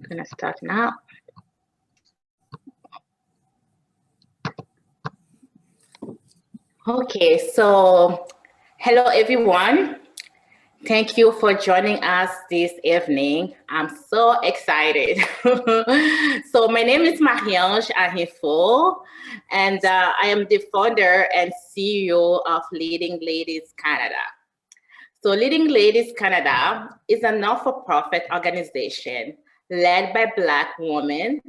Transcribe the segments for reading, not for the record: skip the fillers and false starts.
gonna start now. Okay, so hello everyone. Thank you for joining us this evening. I'm so excited. So my name is Marie-Ange Ahinfo, and I am the founder and CEO of Leading Ladies Canada. So Leading Ladies Canada is a not-for-profit organization led by Black women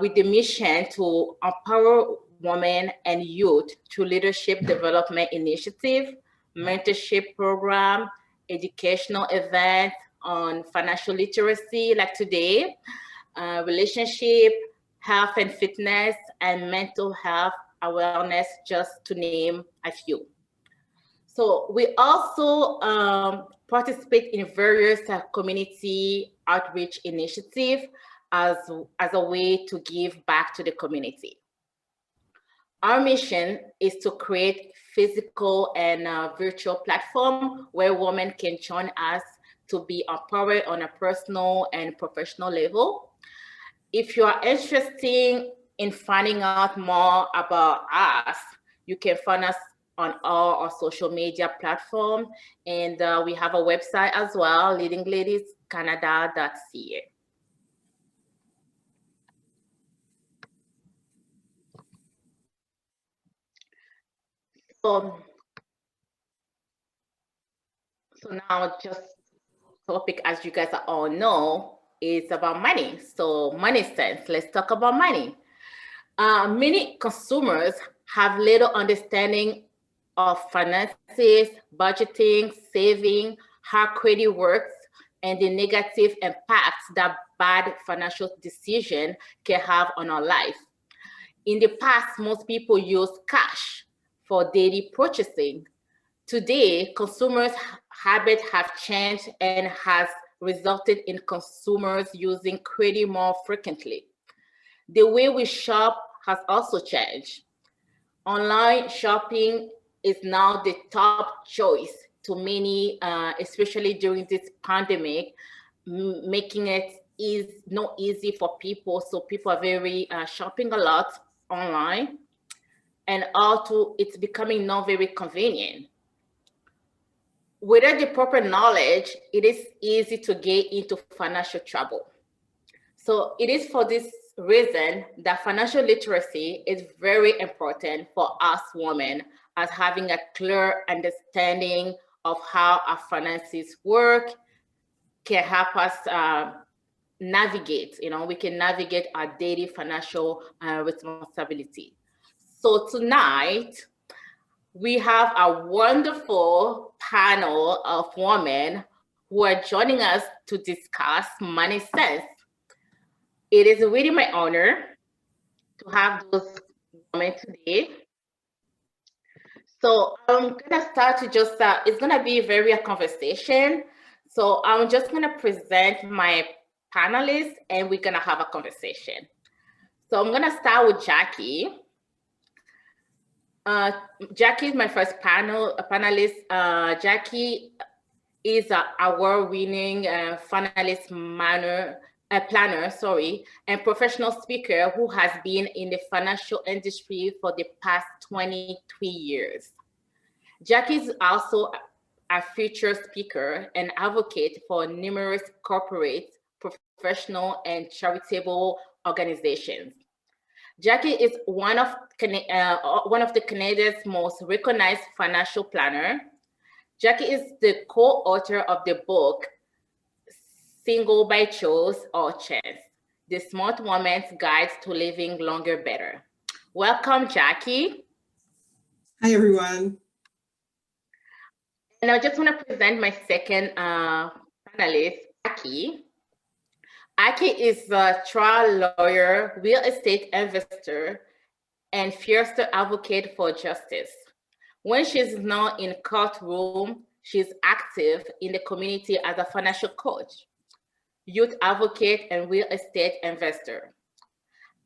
with the mission to empower women and youth through leadership development initiative, mentorship program, educational event on financial literacy like today, relationship, health and fitness, and mental health awareness, just to name a few. So we also participate in various community outreach initiatives as a way to give back to the community. Our mission is to create physical and virtual platform where women can join us to be empowered on a personal and professional level. If you are interested in finding out more about us, you can find us on all our social media platforms, and we have a website as well, leadingladiescanada.ca. So now just topic, as you guys all know, is about money. So money sense, let's talk about money. Many consumers have little understanding of finances, budgeting, saving, how credit works, and the negative impacts that bad financial decision can have on our life. In the past, most people use cash for daily purchasing. Today, consumers' habits have changed and has resulted in consumers using credit more frequently. The way we shop has also changed. Online shopping is now the top choice to many, especially during this pandemic, making it not easy for people. So people are very shopping a lot online, and also it's becoming not very convenient. Without the proper knowledge, it is easy to get into financial trouble. So it is for this reason that financial literacy is very important for us women, as having a clear understanding of how our finances work can help us navigate. We can navigate our daily financial responsibility. So tonight, we have a wonderful panel of women who are joining us to discuss money sense. It is really my honor to have those women today. So I'm gonna start to just, it's gonna be a conversation. So I'm just gonna present my panelists and we're gonna have a conversation. So I'm gonna start with Jackie. Jackie is my first panelist. Jackie is an award-winning finalist planner, and professional speaker who has been in the financial industry for the past 23 years. Jackie is also a featured speaker and advocate for numerous corporate, professional, and charitable organizations. Jackie is one of the Canada's most recognized financial planner. Jackie is the co-author of the book, Single by Choice or Chance, The Smart Woman's Guide to Living Longer Better. Welcome, Jackie. Hi, everyone. And I just want to present my second panelist, Aki. Aki is a trial lawyer, real estate investor, and fierce advocate for justice. When she's not in courtroom, she's active in the community as a financial coach, youth advocate, and real estate investor.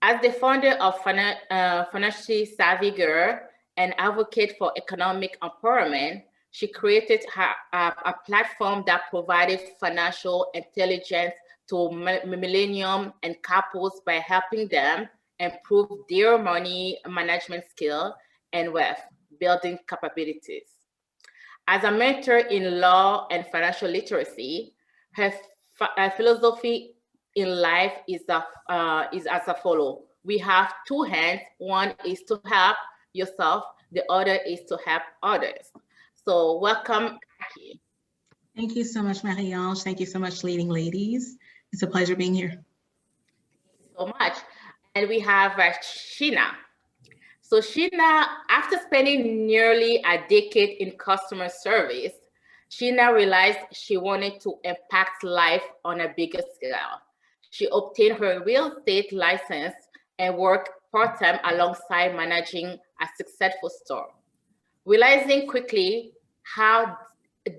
As the founder of Financially Savvy Girl and advocate for economic empowerment, she created a platform that provided financial intelligence to millennium and couples by helping them improve their money management skill and wealth building capabilities. As a mentor in law and financial literacy, her philosophy in life is as a follow. We have two hands. One is to help yourself. The other is to help others. So welcome, Jackie. Thank you so much, Marie-Ange. Thank you so much, leading ladies. It's a pleasure being here. Thank you so much. And we have Sheena. So Sheena, after spending nearly a decade in customer service, Sheena realized she wanted to impact life on a bigger scale. She obtained her real estate license and worked part-time alongside managing a successful store. Realizing quickly how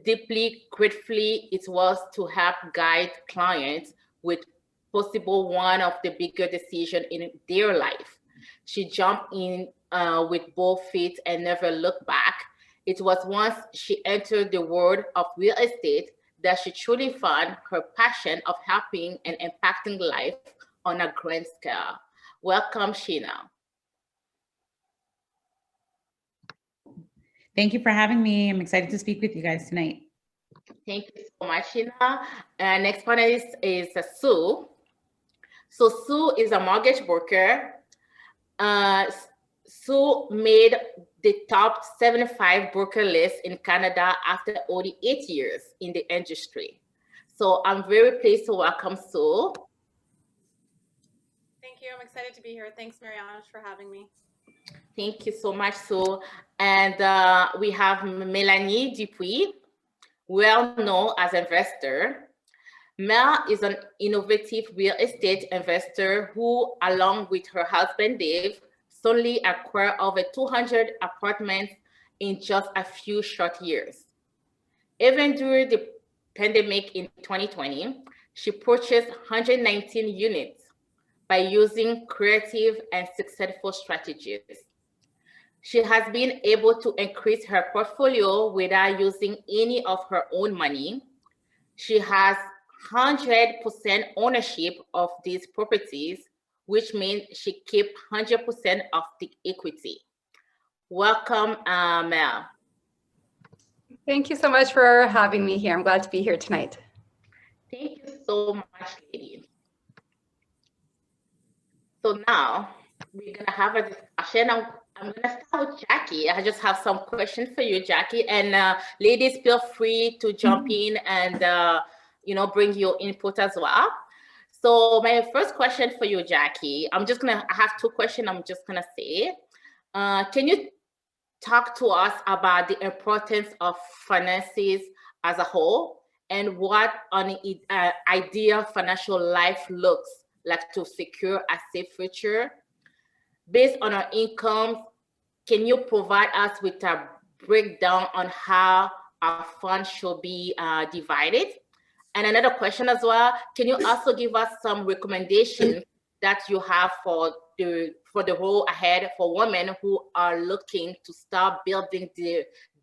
deeply gratefully it was to help guide clients with possible one of the bigger decisions in their life. She jumped in with both feet and never looked back. It was once she entered the world of real estate that she truly found her passion of helping and impacting life on a grand scale. Welcome, Sheena. Thank you for having me. I'm excited to speak with you guys tonight. Thank you so much, Sheena. Next panelist is Sue. So Sue is a mortgage broker. Sue made the top 75 broker list in Canada after only 8 years in the industry. So I'm very pleased to welcome Sue. Thank you. I'm excited to be here. Thanks, Marie-Ange, for having me. Thank you so much, Sue. And we have Melanie Dupuis, well known as investor. Mel is an innovative real estate investor who, along with her husband Dave, suddenly acquired over 200 apartments in just a few short years. Even during the pandemic in 2020, she purchased 119 units by using creative and successful strategies. She has been able to increase her portfolio without using any of her own money. She has 100% ownership of these properties, which means she keeps 100% of the equity. Welcome, Mel. Thank you so much for having me here. I'm glad to be here tonight. Thank you so much, ladies. So now we're gonna have a discussion. I'm gonna start with Jackie. I just have some questions for you, Jackie. And ladies, feel free to jump in and bring your input as well. So my first question for you, Jackie, I have two questions I'm just gonna say. Can you talk to us about the importance of finances as a whole and what an ideal financial life looks like to secure a safe future? Based on our incomes, can you provide us with a breakdown on how our funds should be divided? And another question as well, can you also give us some recommendations that you have for the road ahead for women who are looking to start building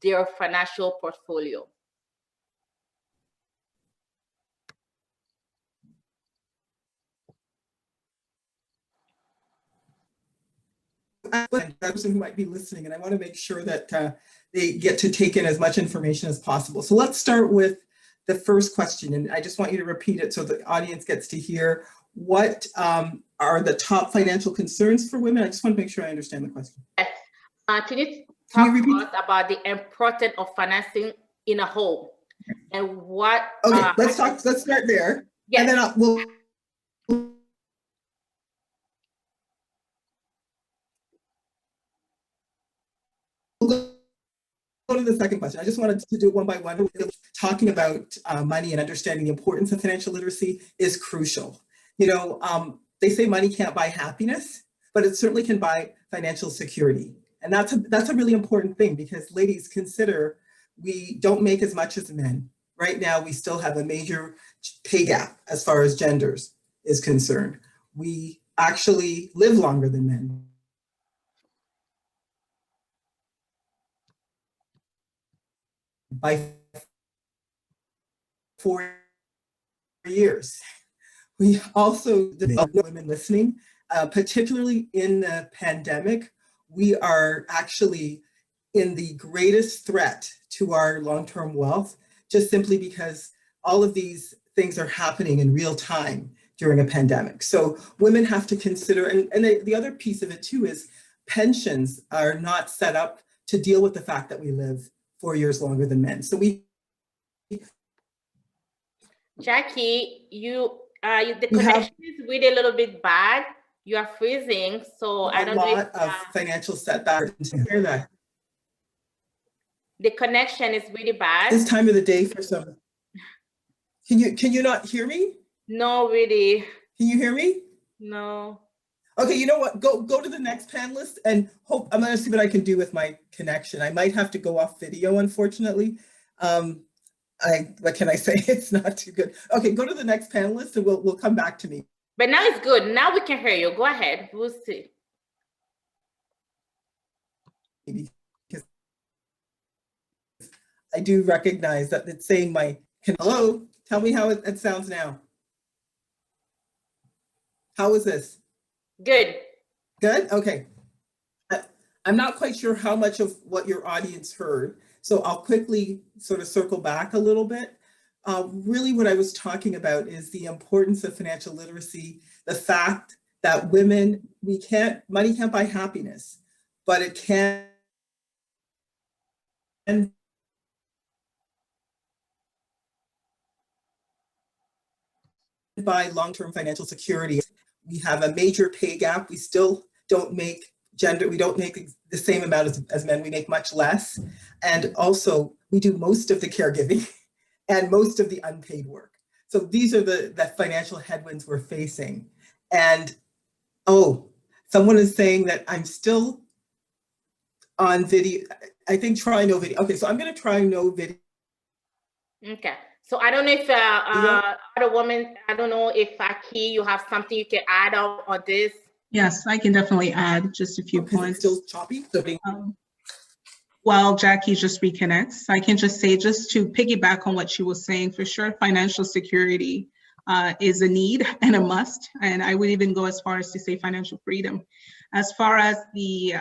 their financial portfolio? Person who might be listening, and I want to make sure that they get to take in as much information as possible. So let's start with the first question, and I just want you to repeat it so the audience gets to hear what are the top financial concerns for women. I just want to make sure I understand the question. Yes. Can you talk to us about the importance of financing in a whole and what? Okay, let's start there. Yes. And then we'll go to the second question. I just wanted to do it one by one. Talking about money and understanding the importance of financial literacy is crucial. They say money can't buy happiness, but it certainly can buy financial security. And that's a really important thing because ladies, consider we don't make as much as men. Right now, we still have a major pay gap as far as genders is concerned. We actually live longer than men. By 4 years. We also, the women listening, particularly in the pandemic, we are actually in the greatest threat to our long-term wealth, just simply because all of these things are happening in real time during a pandemic. So women have to consider, and the other piece of it too is pensions are not set up to deal with the fact that we live 4 years longer than men. So Jackie, the connection is really a little bit bad. You are freezing, so I don't know. A lot of financial setbacks. Hear that? The connection is really bad. This time of the day for some. Can you not hear me? No, really. Can you hear me? No. Okay, you know what? Go to the next panelist and hope. I'm gonna see what I can do with my connection. I might have to go off video, unfortunately. What can I say? It's not too good. Okay, go to the next panelist and we'll come back to me. But now it's good. Now we can hear you. Go ahead. We'll see. Because I do recognize that it's saying hello. Tell me how it sounds now. How is this? Good. Good? Okay. I'm not quite sure how much of what your audience heard, so I'll quickly sort of circle back a little bit. Really what I was talking about is the importance of financial literacy, the fact that women, money can't buy happiness, but it can buy long-term financial security. We have a major pay gap. We still don't make we don't make the same amount as men, we make much less. And also we do most of the caregiving and most of the unpaid work. So these are the financial headwinds we're facing. And someone is saying that I'm still on video. I think try no video. Okay, so I'm gonna try no video. Okay. So I don't know if other women, I don't know if Aki, you have something you can add on this. Yes, I can definitely add just a few points. It's still choppy. While Jackie just reconnects, I can just say, just to piggyback on what she was saying, for sure, financial security is a need and a must. And I would even go as far as to say financial freedom. As far as the,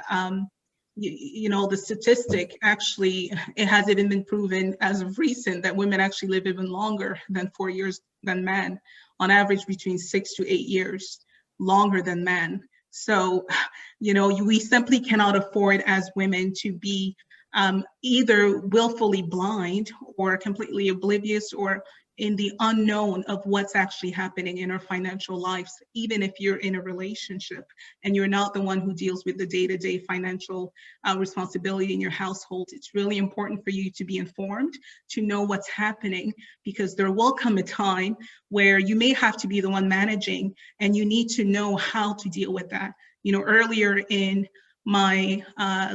the statistic, actually, it has even been proven as of recent that women actually live even longer than 4 years than men, on average between 6 to 8 years longer than men. So, we simply cannot afford as women to be either willfully blind or completely oblivious or in the unknown of what's actually happening in our financial lives, even if you're in a relationship and you're not the one who deals with the day-to-day financial responsibility in your household. It's really important for you to be informed, to know what's happening, because there will come a time where you may have to be the one managing and you need to know how to deal with that. Earlier in my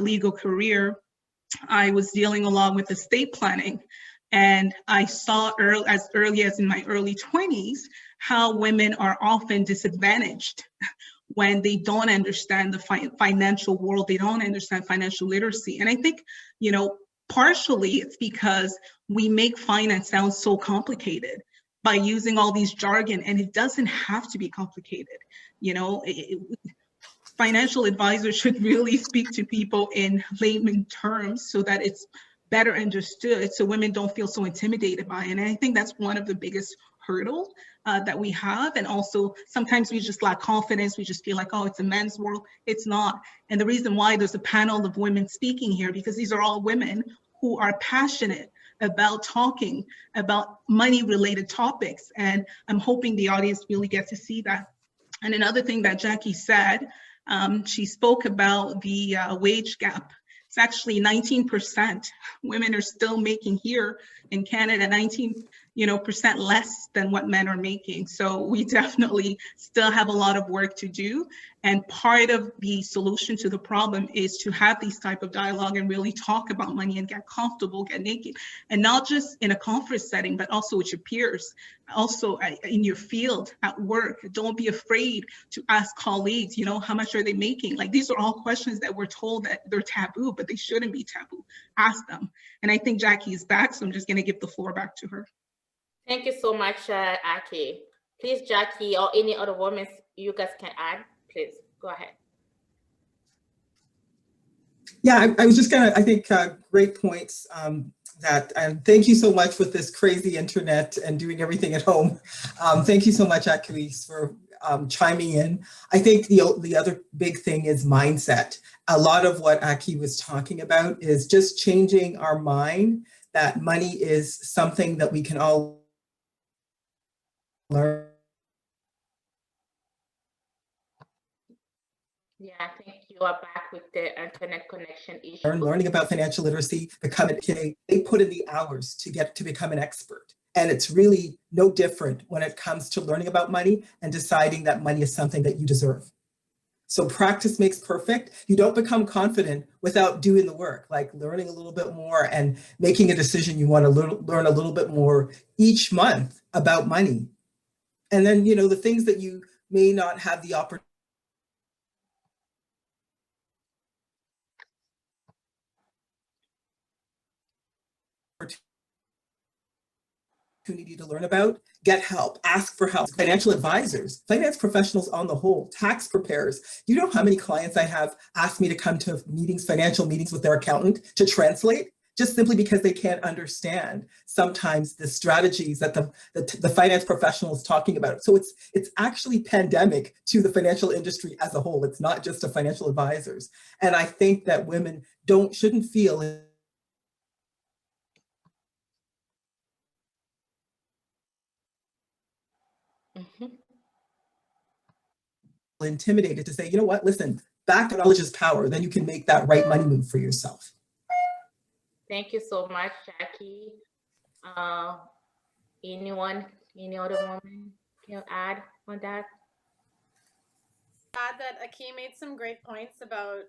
legal career, I was dealing a lot with estate planning. And I saw as early as in my early 20s, how women are often disadvantaged when they don't understand the financial world, they don't understand financial literacy. And I think, partially it's because we make finance sound so complicated by using all these jargon, and it doesn't have to be complicated. Financial advisors should really speak to people in layman terms so that it's better understood, so women don't feel so intimidated by it. And I think that's one of the biggest hurdles that we have. And also sometimes we just lack confidence. We just feel like, it's a men's world. It's not. And the reason why there's a panel of women speaking here, because these are all women who are passionate about talking about money related topics. And I'm hoping the audience really gets to see that. And another thing that Jackie said, she spoke about the wage gap. It's actually 19%. Women are still making here in Canada 19% less than what men are making. So we definitely still have a lot of work to do. And part of the solution to the problem is to have these type of dialogue and really talk about money and get comfortable, get naked, and not just in a conference setting, but also with your peers, also in your field, at work. Don't be afraid to ask colleagues, how much are they making? Like, these are all questions that we're told that they're taboo, but they shouldn't be taboo. Ask them. And I think Jackie is back, so I'm just going to give the floor back to her. Thank you so much, Aki. Please, Jackie, or any other women you guys can add, please go ahead. Yeah, I was just gonna, I think great points and thank you so much with this crazy internet and doing everything at home. Thank you so much, Akis, for chiming in. I think the other big thing is mindset. A lot of what Aki was talking about is just changing our mind that money is something that we can all learn. Yeah, I think you are back with the internet connection issue. Learning about financial literacy, they put in the hours to become an expert. And it's really no different when it comes to learning about money and deciding that money is something that you deserve. So practice makes perfect. You don't become confident without doing the work, like learning a little bit more and making a decision you want to learn a little bit more each month about money. And then, the things that you may not have the opportunity to learn about, get help, ask for help. Financial advisors, finance professionals on the whole, tax preparers. You know how many clients I have asked me to come to meetings, financial meetings with their accountant to translate, just simply because they can't understand sometimes the strategies that the finance professional is talking about. So it's actually pandemic to the financial industry as a whole. It's not just to financial advisors. And I think that women shouldn't feel intimidated to say, you know what, listen, back to knowledge is power. Then you can make that right money move for yourself. Thank you so much, Jackie. Anyone, any other woman can add on that? Add that Aki made some great points about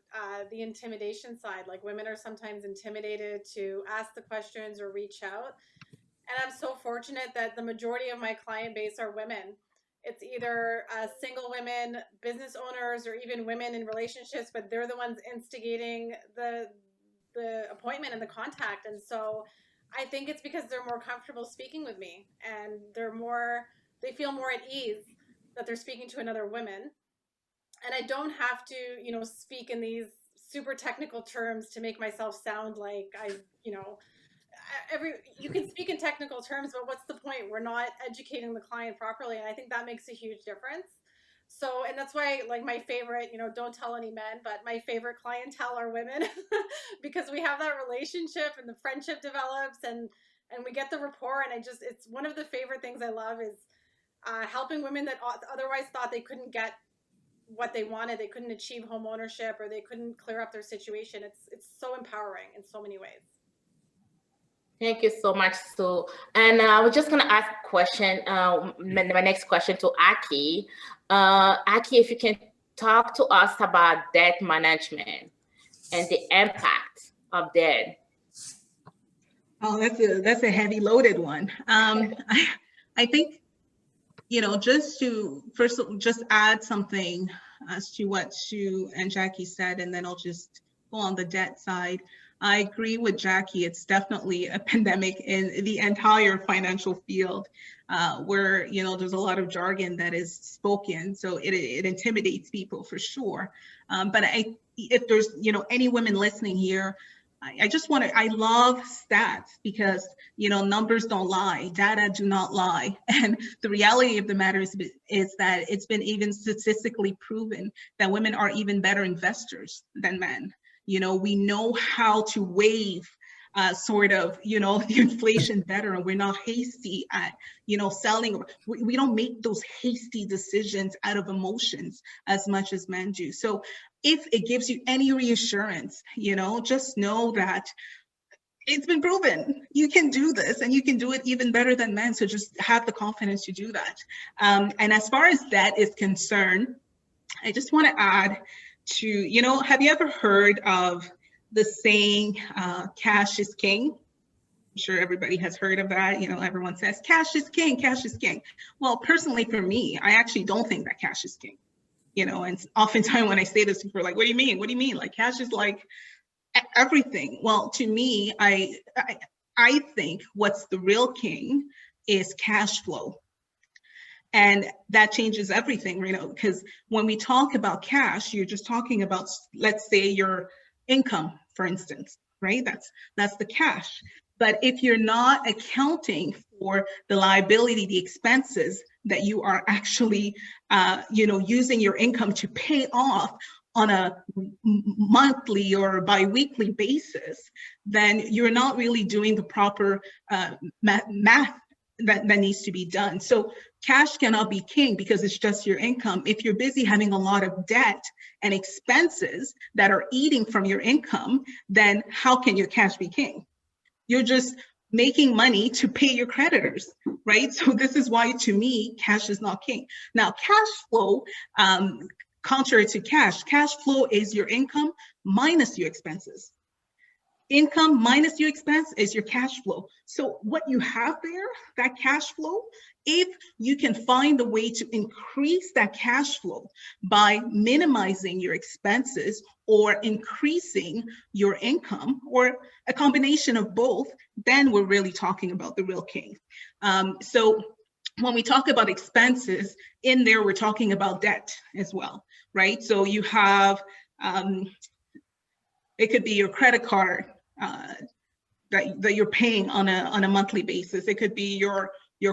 the intimidation side. Like, women are sometimes intimidated to ask the questions or reach out. And I'm so fortunate that the majority of my client base are women. It's either single women, business owners, or even women in relationships, but they're the ones instigating the appointment and the contact. And so I think it's because they're more comfortable speaking with me, and they feel more at ease that they're speaking to another woman. And I don't have to, speak in these super technical terms to make myself sound like you can speak in technical terms, but what's the point? We're not educating the client properly. And I think that makes a huge difference. So, and that's why, like, my favorite, don't tell any men, but my favorite clientele are women because we have that relationship and the friendship develops and we get the rapport. And it's one of the favorite things I love is helping women that otherwise thought they couldn't get what they wanted. They couldn't achieve home ownership, or they couldn't clear up their situation. It's so empowering in so many ways. Thank you so much, Sue. And I was just going to ask a question, my next question to Aki. Aki, if you can talk to us about debt management and the impact of debt. Oh, that's a heavy loaded one. I think, just to first just add something as to what Sue and Jackie said, and then I'll just go on the debt side. I agree with Jackie. It's definitely a pandemic in the entire financial field where, there's a lot of jargon that is spoken. So it intimidates people for sure. But if there's, any women listening here, I love stats because, numbers don't lie, data do not lie. And the reality of the matter is that it's been even statistically proven that women are even better investors than men. We know how to wave the inflation better, and we're not hasty at, selling. We don't make those hasty decisions out of emotions as much as men do. So if it gives you any reassurance, just know that it's been proven you can do this, and you can do it even better than men. So just have the confidence to do that. And as far as that is concerned, I just want to add to, have you ever heard of the saying, cash is king? I'm sure everybody has heard of that. Everyone says cash is king, cash is king. Well, personally for me, I actually don't think that cash is king. And oftentimes when I say this, people are like, what do you mean? What do you mean? Like, cash is like everything. Well, to me, I think what's the real king is cash flow. And that changes everything, because when we talk about cash, you're just talking about, let's say, your income, for instance, right? That's the cash. But if you're not accounting for the liability, the expenses that you are actually, using your income to pay off on a monthly or biweekly basis, then you're not really doing the proper math that needs to be done. So cash cannot be king because it's just your income. If you're busy having a lot of debt and expenses that are eating from your income, then how can your cash be king? You're just making money to pay your creditors, right? So this is why, to me, cash is not king. Now, cash flow, contrary to cash flow is your income minus your expenses. Income minus your expense is your cash flow. So what you have there, that cash flow, if you can find a way to increase that cash flow by minimizing your expenses or increasing your income, or a combination of both, then we're really talking about the real king. So when we talk about expenses, in there, we're talking about debt as well, right? So you have, it could be your credit card that you're paying on a monthly basis. It could be your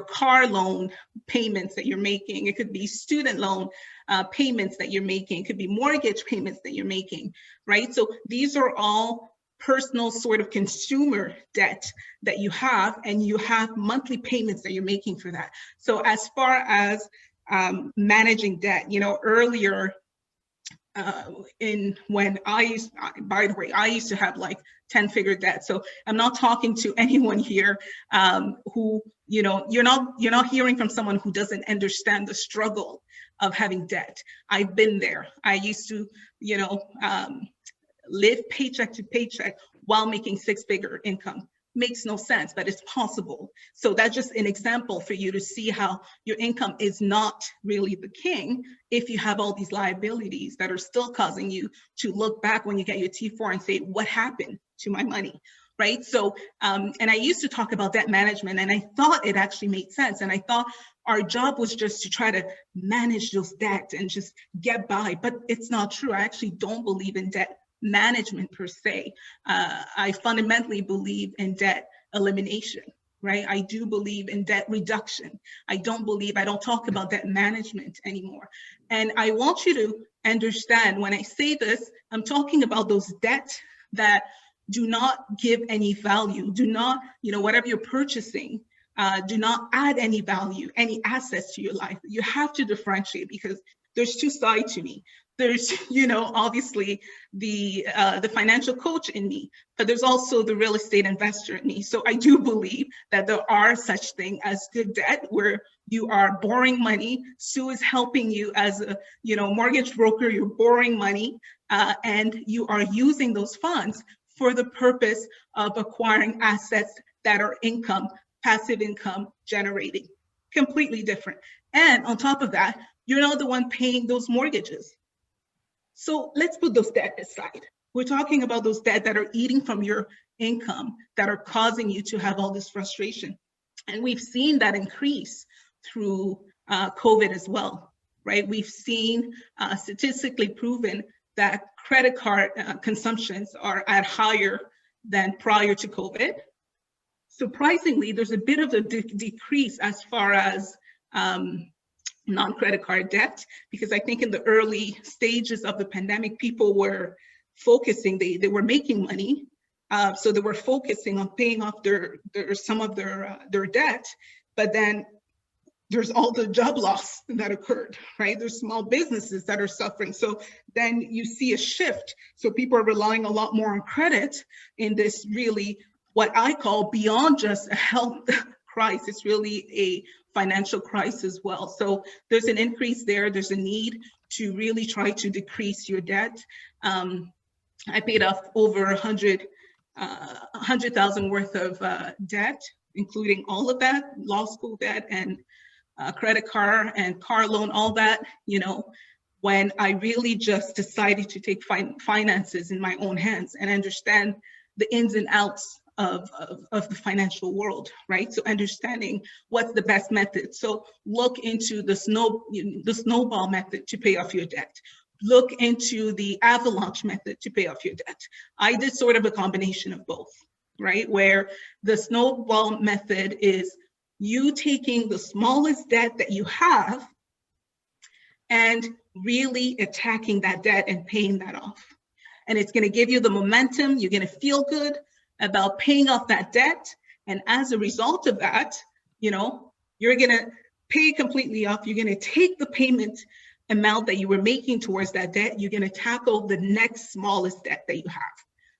car loan payments that you're making. It could be student loan payments that you're making. It could be mortgage payments that you're making, right? So these are all personal sort of consumer debt that you have, and you have monthly payments that you're making for that. So as far as managing debt, earlier, when I used to have like 10-figure debt. So I'm not talking to anyone here who, you're not hearing from someone who doesn't understand the struggle of having debt. I've been there. I used to, live paycheck to paycheck while making 6-figure income. Makes no sense, but it's possible. So that's just an example for you to see how your income is not really the king if you have all these liabilities that are still causing you to look back when you get your T4 and say, what happened to my money, right? So, and I used to talk about debt management, and I thought it actually made sense. And I thought our job was just to try to manage those debt and just get by, but it's not true. I actually don't believe in debt management per se. I fundamentally believe in debt elimination, right? I do believe in debt reduction. I don't talk about debt management anymore. And I want you to understand, when I say this, I'm talking about those debts that do not give any value, do not, whatever you're purchasing, do not add any value, any assets to your life. You have to differentiate, because there's two sides to me. There's, obviously the financial coach in me, but there's also the real estate investor in me. So I do believe that there are such thing as good debt, where you are borrowing money. Sue is helping you as a, mortgage broker. You're borrowing money, and you are using those funds for the purpose of acquiring assets that are passive income generating. Completely different. And on top of that, you're not the one paying those mortgages. So let's put those debt aside. We're talking about those debt that are eating from your income, that are causing you to have all this frustration. And we've seen that increase through COVID as well, right? We've seen statistically proven that credit card consumptions are at higher than prior to COVID. Surprisingly, there's a bit of a decrease as far as non-credit card debt, because I think in the early stages of the pandemic, people were focusing, they were making money. So they were focusing on paying off some of their debt, but then there's all the job loss that occurred, right? There's small businesses that are suffering. So then you see a shift. So people are relying a lot more on credit in this, really what I call beyond just a health crisis. It's really a financial crisis as well. So there's an increase there. There's a need to really try to decrease your debt. I paid off over 100,000 worth of debt, including all of that, law school debt and credit card and car loan, all that, when I really just decided to take finances in my own hands and understand the ins and outs of the financial world, right? So understanding what's the best method. So look into the snowball method to pay off your debt. Look into the avalanche method to pay off your debt. I did sort of a combination of both, right? Where the snowball method is you taking the smallest debt that you have and really attacking that debt and paying that off. And it's going to give you the momentum. You're going to feel good about paying off that debt. And as a result of that, you know, you're going to pay completely off. You're going to take the payment amount that you were making towards that debt. You're going to tackle the next smallest debt that you have.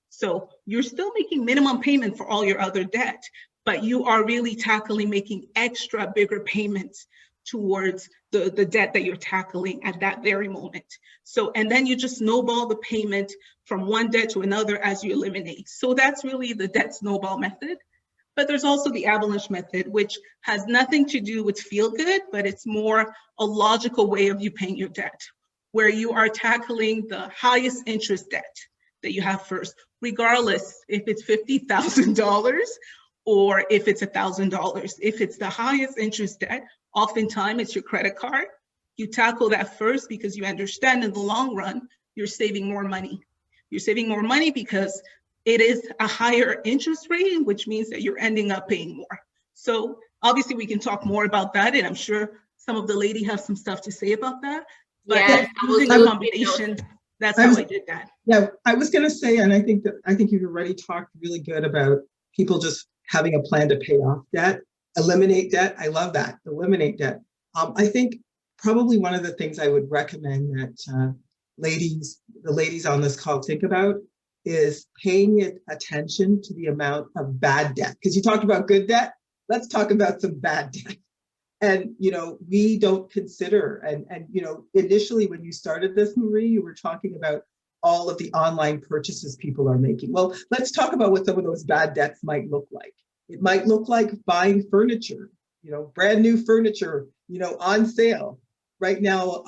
So you're still making minimum payment for all your other debt, but you are really tackling making extra bigger payments towards the debt that you're tackling at that very moment. So, and then you just snowball the payment from one debt to another as you eliminate. So that's really the debt snowball method. But there's also the avalanche method, which has nothing to do with feel good, but it's more a logical way of you paying your debt, where you are tackling the highest interest debt that you have first, regardless if it's $50,000 or if it's $1,000. If it's the highest interest debt, oftentimes it's your credit card. You tackle that first because you understand in the long run, you're saving more money. You're saving more money because it is a higher interest rate, which means that you're ending up paying more. So obviously we can talk more about that, and I'm sure some of the ladies have some stuff to say about that. But Yes, using a combination, that's how I did that. Yeah, I was going to say, and I think you've already talked really good about people just having a plan to pay off debt, eliminate debt. I love that, eliminate debt. I think probably one of the things I would recommend that the ladies on this call think about is paying attention to the amount of bad debt. Because you talked about good debt, let's talk about some bad debt. And, you know, we don't consider, and you know, initially when you started this, Marie, you were talking about all of the online purchases people are making. Well, let's talk about what some of those bad debts might look like. It might look like buying furniture, you know, brand new furniture, you know, on sale. Right now,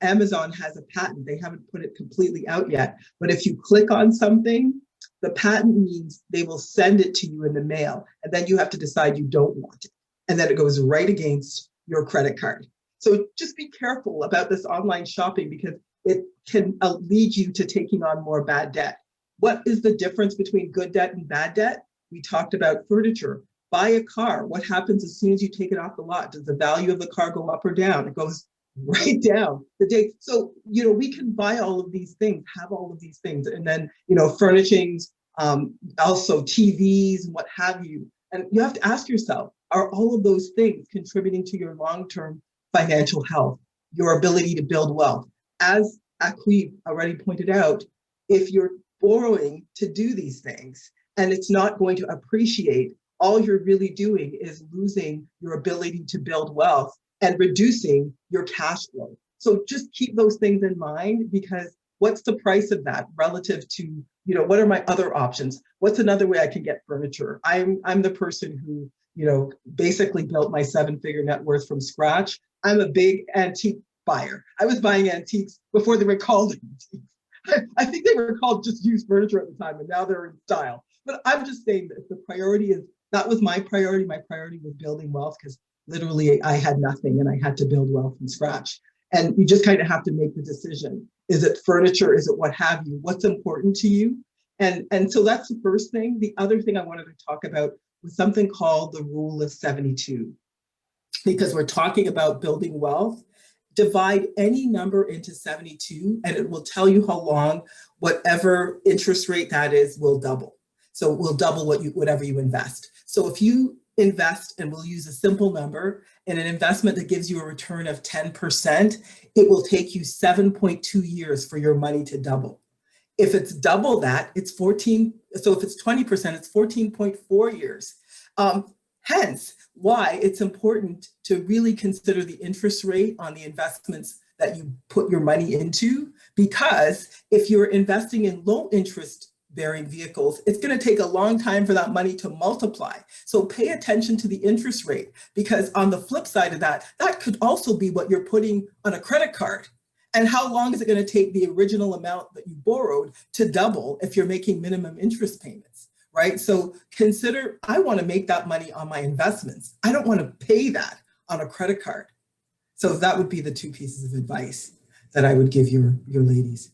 Amazon has a patent. They haven't put it completely out yet. But if you click on something, the patent means they will send it to you in the mail. And then you have to decide you don't want it. And then it goes right against your credit card. So just be careful about this online shopping because it can lead you to taking on more bad debt. What is the difference between good debt and bad debt? We talked about furniture. Buy a car. What happens as soon as you take it off the lot? Does the value of the car go up or down? It goes right down the day. So, you know, we can buy all of these things, have all of these things, and then, you know, furnishings, also TVs and what have you. And you have to ask yourself, are all of those things contributing to your long-term financial health, your ability to build wealth? As Akwi already pointed out, if you're borrowing to do these things and it's not going to appreciate, all you're really doing is losing your ability to build wealth and reducing your cash flow. So just keep those things in mind, because what's the price of that relative to, you know, what are my other options? What's another way I can get furniture? I'm the person who, you know, basically built my 7-figure net worth from scratch. I'm a big antique buyer. I was buying antiques before they were called antiques. I think they were called just used furniture at the time, and now they're in style. But I'm just saying that the priority is, that was my priority. My priority was building wealth, because literally I had nothing and I had to build wealth from scratch. And you just kind of have to make the decision. Is it furniture? Is it what have you? What's important to you? And so that's the first thing. The other thing I wanted to talk about was something called the rule of 72. Because we're talking about building wealth, divide any number into 72 and it will tell you how long whatever interest rate that is will double. So we'll double whatever you invest. So if you invest, and we'll use a simple number, in an investment that gives you a return of 10%, it will take you 7.2 years for your money to double. If it's double that, it's 14. So if it's 20%, it's 14.4 years. Hence, why it's important to really consider the interest rate on the investments that you put your money into, because if you're investing in low interest bearing vehicles, it's going to take a long time for that money to multiply. So pay attention to the interest rate, because on the flip side of that, that could also be what you're putting on a credit card. And how long is it going to take the original amount that you borrowed to double if you're making minimum interest payments, right? So consider, I want to make that money on my investments. I don't want to pay that on a credit card. So that would be the two pieces of advice that I would give your ladies.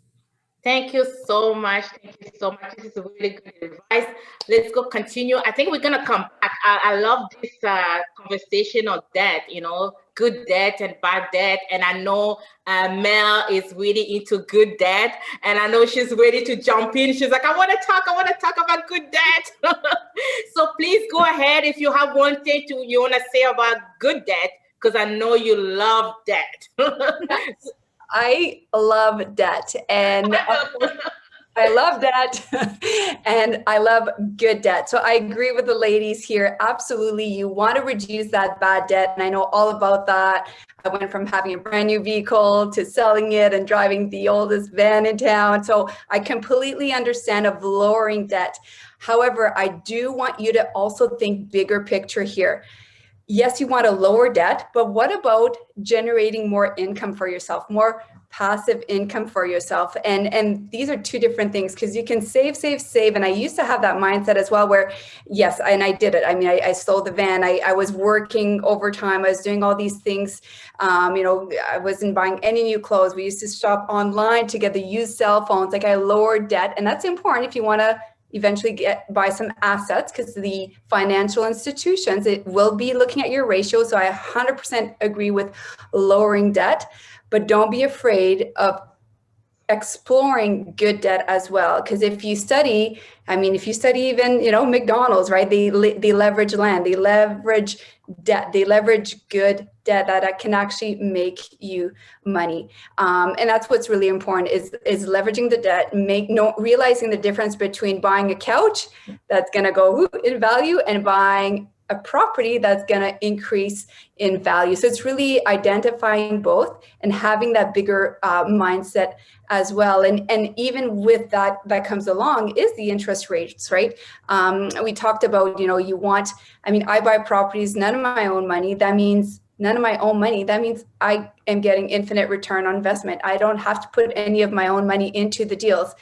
Thank you so much. Thank you so much. This is really good advice. Let's go continue. I think we're going to come back. I love this conversation on debt, good debt and bad debt. And I know Mel is really into good debt. And I know she's ready to jump in. She's like, I want to talk about good debt. So please go ahead if you have one thing you want to say about good debt, because I know you love debt. I love debt, and I love debt and I love good debt. So I agree with the ladies here. Absolutely. You want to reduce that bad debt. And I know all about that. I went from having a brand new vehicle to selling it and driving the oldest van in town. So I completely understand of lowering debt. However, I do want you to also think bigger picture here. Yes, you want to lower debt, but what about generating more income for yourself, more passive income for yourself? And these are two different things, because you can save. And I used to have that mindset as well where, yes, and I did it. I mean, I sold the van. I was working overtime. I was doing all these things. I wasn't buying any new clothes. We used to shop online to get the used cell phones. Like, I lowered debt. And that's important if you want to eventually buy some assets, because the financial institutions, it will be looking at your ratio. So I 100% agree with lowering debt, but don't be afraid of exploring good debt as well. Because if you study even, McDonald's, right? They leverage land, they leverage debt, they leverage good debt that can actually make you money. And that's what's really important is leveraging the debt, realizing the difference between buying a couch that's going to go in value and buying a property that's going to increase in value. So it's really identifying both and having that bigger mindset as well. And even with that comes along is the interest rates, right? We talked about, I buy properties, none of my own money. That means I am getting infinite return on investment. I don't have to put any of my own money into the deals.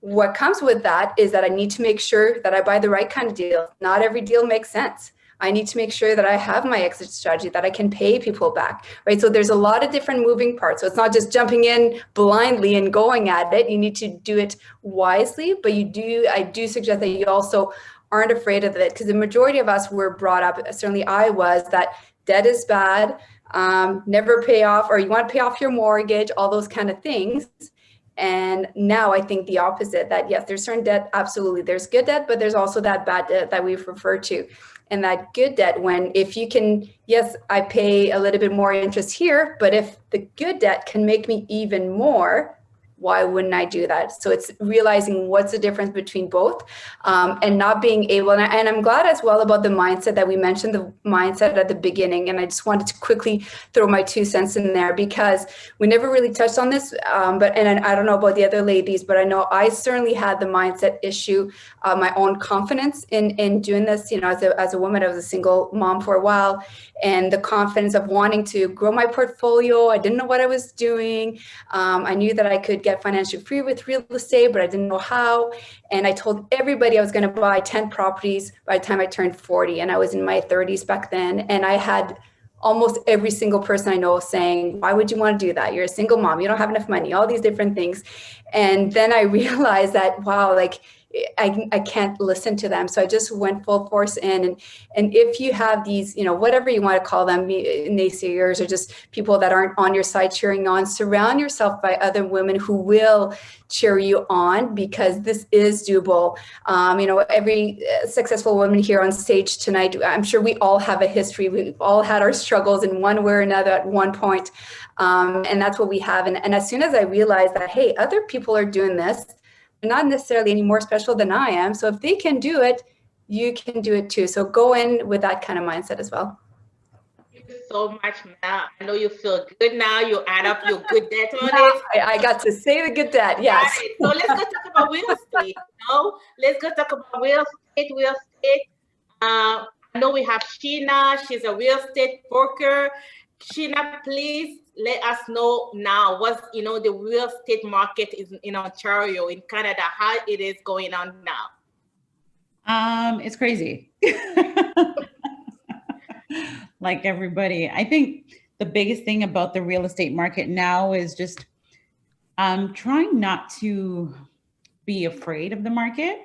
What comes with that is that I need to make sure that I buy the right kind of deal. Not every deal makes sense. I need to make sure that I have my exit strategy, that I can pay people back, right? So there's a lot of different moving parts. So it's not just jumping in blindly and going at it. You need to do it wisely, but I do suggest that you also aren't afraid of it, because the majority of us were brought up, certainly I was, that debt is bad, never pay off, or you want to pay off your mortgage, all those kind of things. And now I think the opposite, that yes, there's certain debt, absolutely. There's good debt, but there's also that bad debt that we've referred to. And that good debt, if you can, yes, I pay a little bit more interest here, but if the good debt can make me even more, why wouldn't I do that? So it's realizing what's the difference between both, and not being able, and I'm glad as well about the mindset that we mentioned, the mindset at the beginning. And I just wanted to quickly throw my 2 cents in there, because we never really touched on this, but I don't know about the other ladies, but I know I certainly had the mindset issue, my own confidence in doing this. As a woman, I was a single mom for a while, and the confidence of wanting to grow my portfolio. I didn't know what I was doing. I knew that I could get financially free with real estate, but I didn't know how. And I told everybody I was going to buy 10 properties by the time I turned 40. And I was in my 30s back then. And I had almost every single person I know saying, why would you want to do that? You're a single mom. You don't have enough money, all these different things. And then I realized that, wow, I can't listen to them. So I just went full force in. And if you have these, whatever you want to call them, naysayers or just people that aren't on your side cheering on, surround yourself by other women who will cheer you on, because this is doable. Every successful woman here on stage tonight, I'm sure we all have a history. We've all had our struggles in one way or another at one point. And that's what we have. And as soon as I realized that, hey, other people are doing this, they're not necessarily any more special than I am. So if they can do it, you can do it too. So go in with that kind of mindset as well. Thank you so much, Mel. I know you feel good now. You add up your good debt on it. I got to say the good debt, yes. So let's go talk about real estate. Let's go talk about real estate. I know we have Sheena. She's a real estate broker. Sheena, please let us know now what's, the real estate market is in Ontario, in Canada, how it is going on now. It's crazy. Like everybody. I think the biggest thing about the real estate market now is just trying not to be afraid of the market.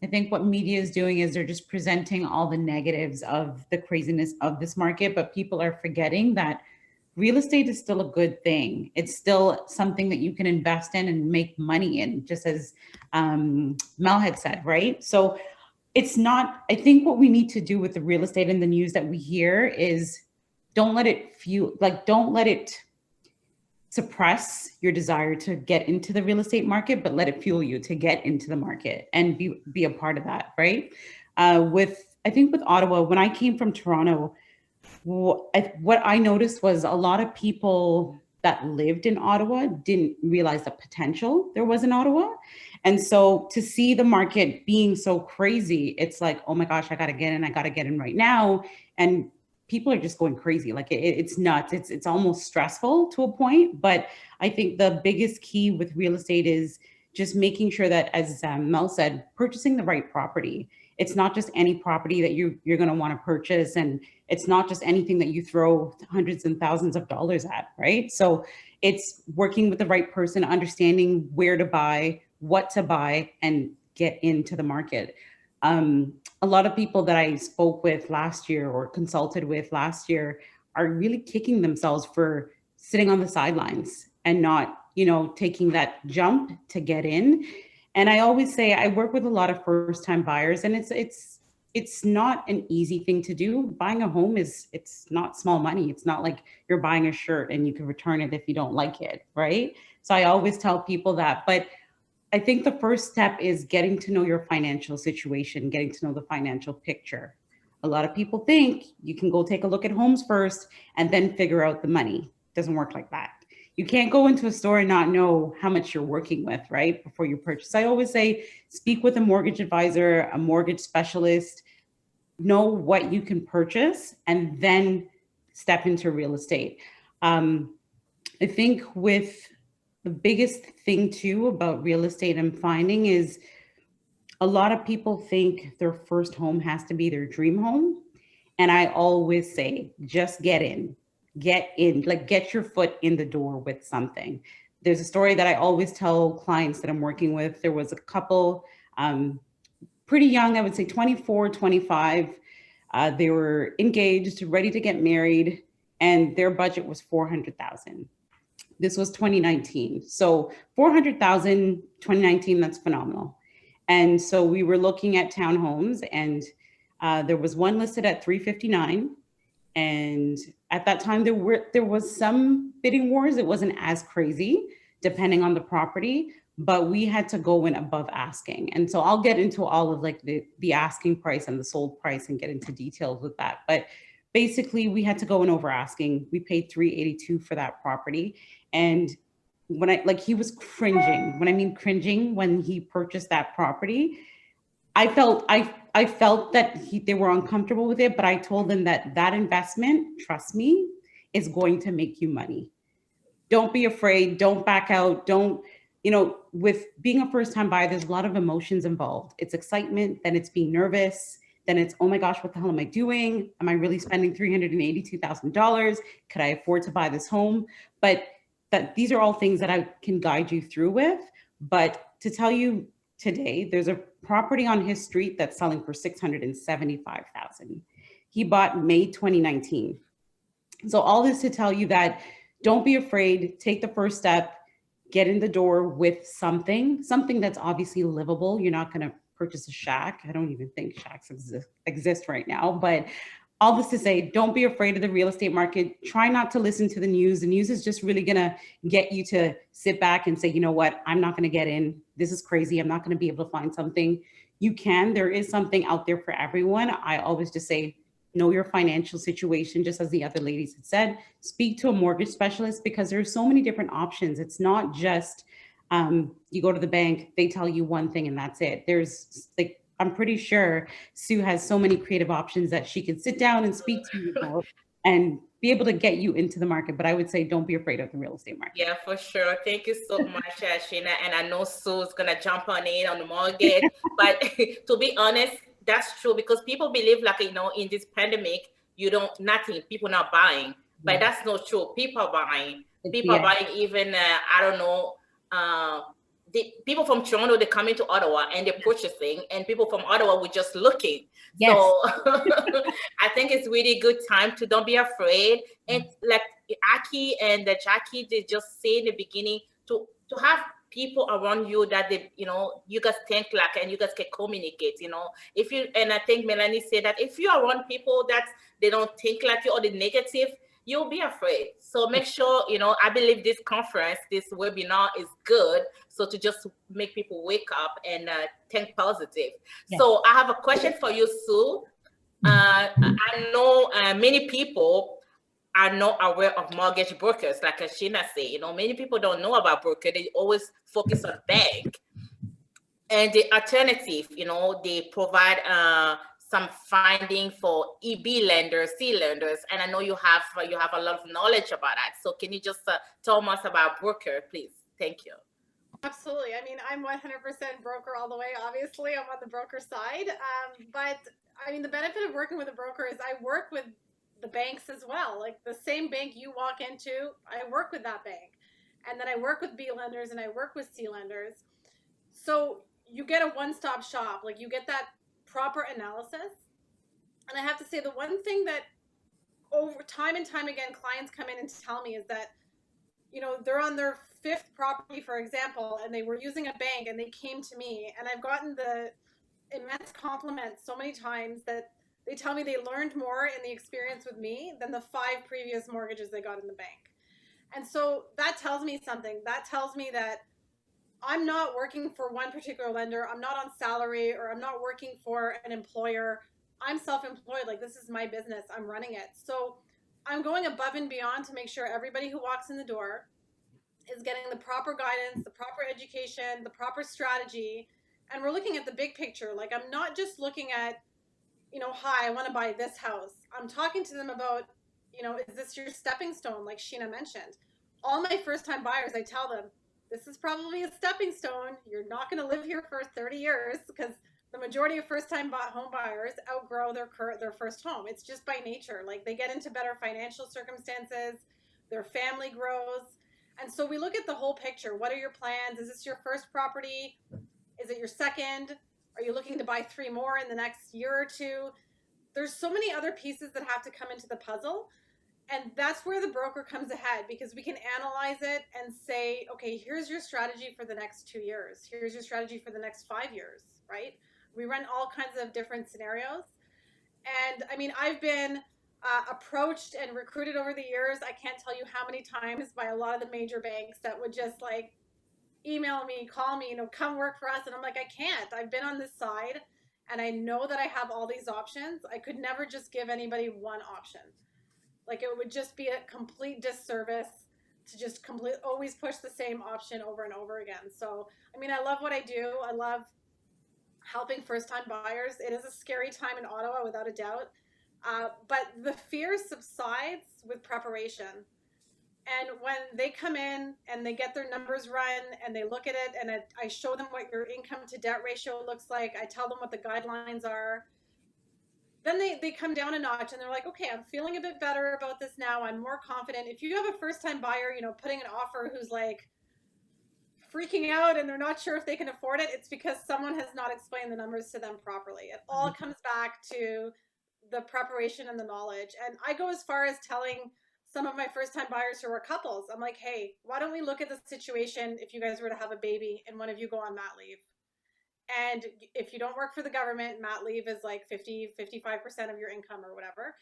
I think what media is doing is they're just presenting all the negatives of the craziness of this market, but people are forgetting that real estate is still a good thing. It's still something that you can invest in and make money in, just as Mel had said, right? So it's not, I think what we need to do with the real estate and the news that we hear is don't let it don't let it suppress your desire to get into the real estate market, but let it fuel you to get into the market and be a part of that, right? I think with Ottawa, when I came from Toronto, what I noticed was a lot of people that lived in Ottawa didn't realize the potential there was in Ottawa. And so to see the market being so crazy, it's like, oh my gosh, I got to get in right now. And people are just going crazy. Like it's nuts. It's almost stressful to a point. But I think the biggest key with real estate is just making sure that, as Mel said, purchasing the right property. It's not just any property that you're going to want to purchase, and it's not just anything that you throw hundreds and thousands of dollars at, right? So it's working with the right person, understanding where to buy, what to buy, and get into the market. A lot of people that I spoke with last year or consulted with last year are really kicking themselves for sitting on the sidelines and not, taking that jump to get in. And I always say I work with a lot of first-time buyers, and it's not an easy thing to do. Buying a home it's not small money. It's not like you're buying a shirt and you can return it if you don't like it, right? So I always tell people that. But I think the first step is getting to know your financial situation, getting to know the financial picture. A lot of people think you can go take a look at homes first and then figure out the money. It doesn't work like that. You can't go into a store and not know how much you're working with, right, before you purchase. I always say, speak with a mortgage advisor, a mortgage specialist, know what you can purchase, and then step into real estate. I think with the biggest thing too about real estate I'm finding is a lot of people think their first home has to be their dream home. And I always say, just get in, like get your foot in the door with something. There's a story that I always tell clients that I'm working with. There was a couple, pretty young, I would say 24, 25. They were engaged, ready to get married, and their budget was $400,000. This was 2019. So 400,000, 2019, that's phenomenal. And so we were looking at townhomes, and there was one listed at 359. And at that time, there was some bidding wars. It wasn't as crazy, depending on the property, but we had to go in above asking. And so I'll get into all of like the asking price and the sold price and get into details with that. But basically, we had to go in over asking. We paid $382 for that property. And when he was cringing. When I mean cringing, when he purchased that property, I felt that they were uncomfortable with it, but I told them that investment, trust me, is going to make you money. Don't be afraid. Don't back out. With being a first-time buyer, there's a lot of emotions involved. It's excitement, then it's being nervous, then it's, oh my gosh, what the hell am I doing? Am I really spending $382,000? Could I afford to buy this home? But these are all things that I can guide you through with. But to tell you today, there's a property on his street that's selling for $675,000. He bought May 2019. So all this to tell you that don't be afraid, take the first step, get in the door with something that's obviously livable. You're not going to purchase a shack. I don't even think shacks exist right now, but all this to say, don't be afraid of the real estate market. Try not to listen to the news. The news is just really going to get you to sit back and say, you know what, I'm not going to get in. This is crazy. I'm not going to be able to find something. There is something out there for everyone. I always just say, know your financial situation, just as the other ladies had said. Speak to a mortgage specialist, because there's so many different options. It's not just you go to the bank, they tell you one thing and that's it. There's I'm pretty sure Sue has so many creative options that she can sit down and speak to you about and be able to get you into the market. But I would say don't be afraid of the real estate market. Yeah, for sure. Thank you so much, Sheena. And I know Sue's going to jump on the mortgage. But to be honest, that's true, because people believe like, you know, in this pandemic, nothing, people not buying, but that's not true. People are buying. People are buying even, I don't know, the people from Toronto, they come into Ottawa and they're purchasing, and people from Ottawa were just looking. Yes. So I think it's really good time to don't be afraid. And like Aki and Jackie, they just say in the beginning to have people around you that they, you know, you guys think like, and you guys can communicate, you know. If you, and I think Melanie said that if you're around people that they don't think like you or the negative, you'll be afraid. So make sure, you know, I believe this conference, this webinar is good. So to just make people wake up and think positive. Yes. So I have a question for you, Sue. I know many people are not aware of mortgage brokers, like Sheena said. You know, many people don't know about broker. They always focus on bank. And the alternative, you know, they provide some funding for EB lenders, C lenders, and I know you have a lot of knowledge about that. So can you just tell us about broker, please? Thank you. Absolutely. I mean, I'm 100% broker all the way. Obviously, I'm on the broker side. But I mean, the benefit of working with a broker is I work with the banks as well. Like the same bank you walk into, I work with that bank. And then I work with B lenders and I work with C lenders. So you get a one-stop shop. Like you get that proper analysis. And I have to say, the one thing that over time and time again, clients come in and tell me is that, you know, they're on their 5th property, for example, and they were using a bank and they came to me, and I've gotten the immense compliments so many times that they tell me they learned more in the experience with me than the 5 previous mortgages they got in the bank. And so that tells me something. That tells me that I'm not working for one particular lender. I'm not on salary, or I'm not working for an employer. I'm self-employed. Like, this is my business. I'm running it. So I'm going above and beyond to make sure everybody who walks in the door is getting the proper guidance, the proper education, the proper strategy. And we're looking at the big picture. Like, I'm not just looking at, you know, hi, I want to buy this house. I'm talking to them about, you know, is this your stepping stone? Like Sheena mentioned, all my first-time buyers, I tell them, this is probably a stepping stone. You're not going to live here for 30 years, because the majority of first-time home buyers outgrow their first home. It's just by nature. Like, they get into better financial circumstances, their family grows. And so we look at the whole picture. What are your plans? Is this your first property? Is it your second? Are you looking to buy 3 more in the next year or 2? There's so many other pieces that have to come into the puzzle. And that's where the broker comes ahead, because we can analyze it and say, okay, here's your strategy for the next 2 years. Here's your strategy for the next 5 years, right? We run all kinds of different scenarios. And I mean, I've been approached and recruited over the years. I can't tell you how many times by a lot of the major banks that would just like email me, call me, you know, come work for us. And I'm like, I can't. I've been on this side and I know that I have all these options. I could never just give anybody one option. Like, it would just be a complete disservice to just always push the same option over and over again. So, I mean, I love what I do. I love helping first-time buyers. It is a scary time in Ottawa, without a doubt. But the fear subsides with preparation. And when they come in and they get their numbers run and they look at it, and I show them what your income to debt ratio looks like, I tell them what the guidelines are, then they come down a notch and they're like, okay, I'm feeling a bit better about this now. I'm more confident. If you have a first-time buyer, you know, putting an offer who's like freaking out and they're not sure if they can afford it, it's because someone has not explained the numbers to them properly. It all comes back to the preparation and the knowledge. And I go as far as telling some of my first-time buyers who are couples, I'm like, hey, why don't we look at the situation if you guys were to have a baby and one of you go on mat leave? And if you don't work for the government, mat leave is like 55% of your income or whatever.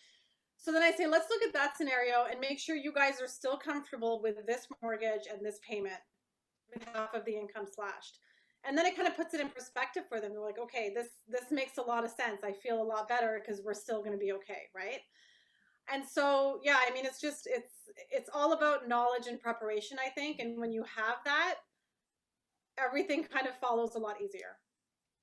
So then I say, let's look at that scenario and make sure you guys are still comfortable with this mortgage and this payment with half of the income slashed. And then it kind of puts it in perspective for them. They're like, okay, this makes a lot of sense. I feel a lot better because we're still going to be okay, right? And so, yeah, I mean, it's all about knowledge and preparation, I think. And when you have that, everything kind of follows a lot easier.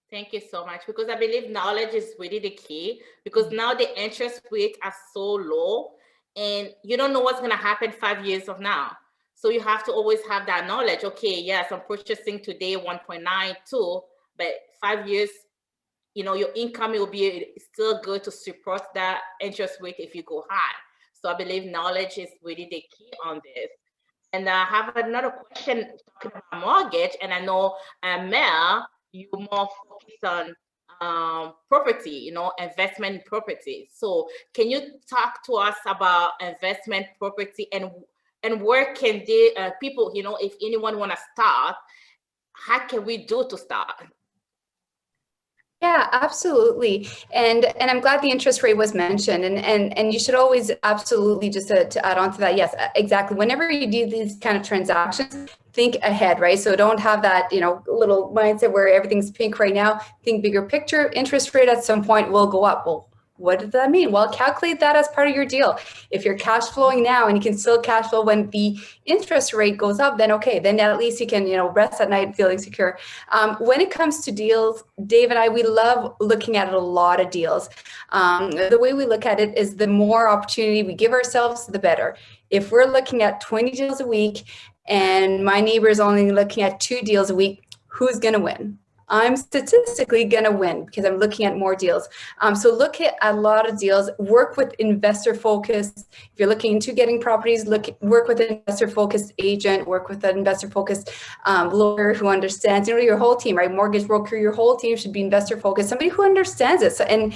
Thank you so much, because I believe knowledge is really the key, because now the interest rates are so low and you don't know what's going to happen 5 years from now. So you have to always have that knowledge. Okay, yes, I'm purchasing today 1.92, but 5 years, you know, your income will be still good to support that interest rate if you go high. So I believe knowledge is really the key on this. And I have another question talking about mortgage, and I know Mel, you more focused on property, you know, investment in property. So can you talk to us about investment property and where can they people, you know, if anyone want to start, how can we do to start? Yeah, absolutely. And I'm glad the interest rate was mentioned. And you should always absolutely, just to add on to that, yes, exactly. Whenever you do these kind of transactions, think ahead, right? So don't have that, you know, little mindset where everything's pink right now. Think bigger picture. Interest rate at some point will go up. Well, what does that mean? Well, calculate that as part of your deal. If you're cash flowing now and you can still cash flow when the interest rate goes up, then okay, then at least you can, you know, rest at night feeling secure. When it comes to deals, Dave and I, we love looking at a lot of deals. The way we look at it is the more opportunity we give ourselves, the better. If we're looking at 20 deals a week and my neighbor is only looking at 2 deals a week, who's going to win? I'm statistically going to win because I'm looking at more deals. So look at a lot of deals, work with investor focused. If you're looking into getting properties, work with an investor focused agent, work with an investor focused lawyer who understands, you know, your whole team, right? Mortgage broker, your whole team should be investor focused, somebody who understands it. So, and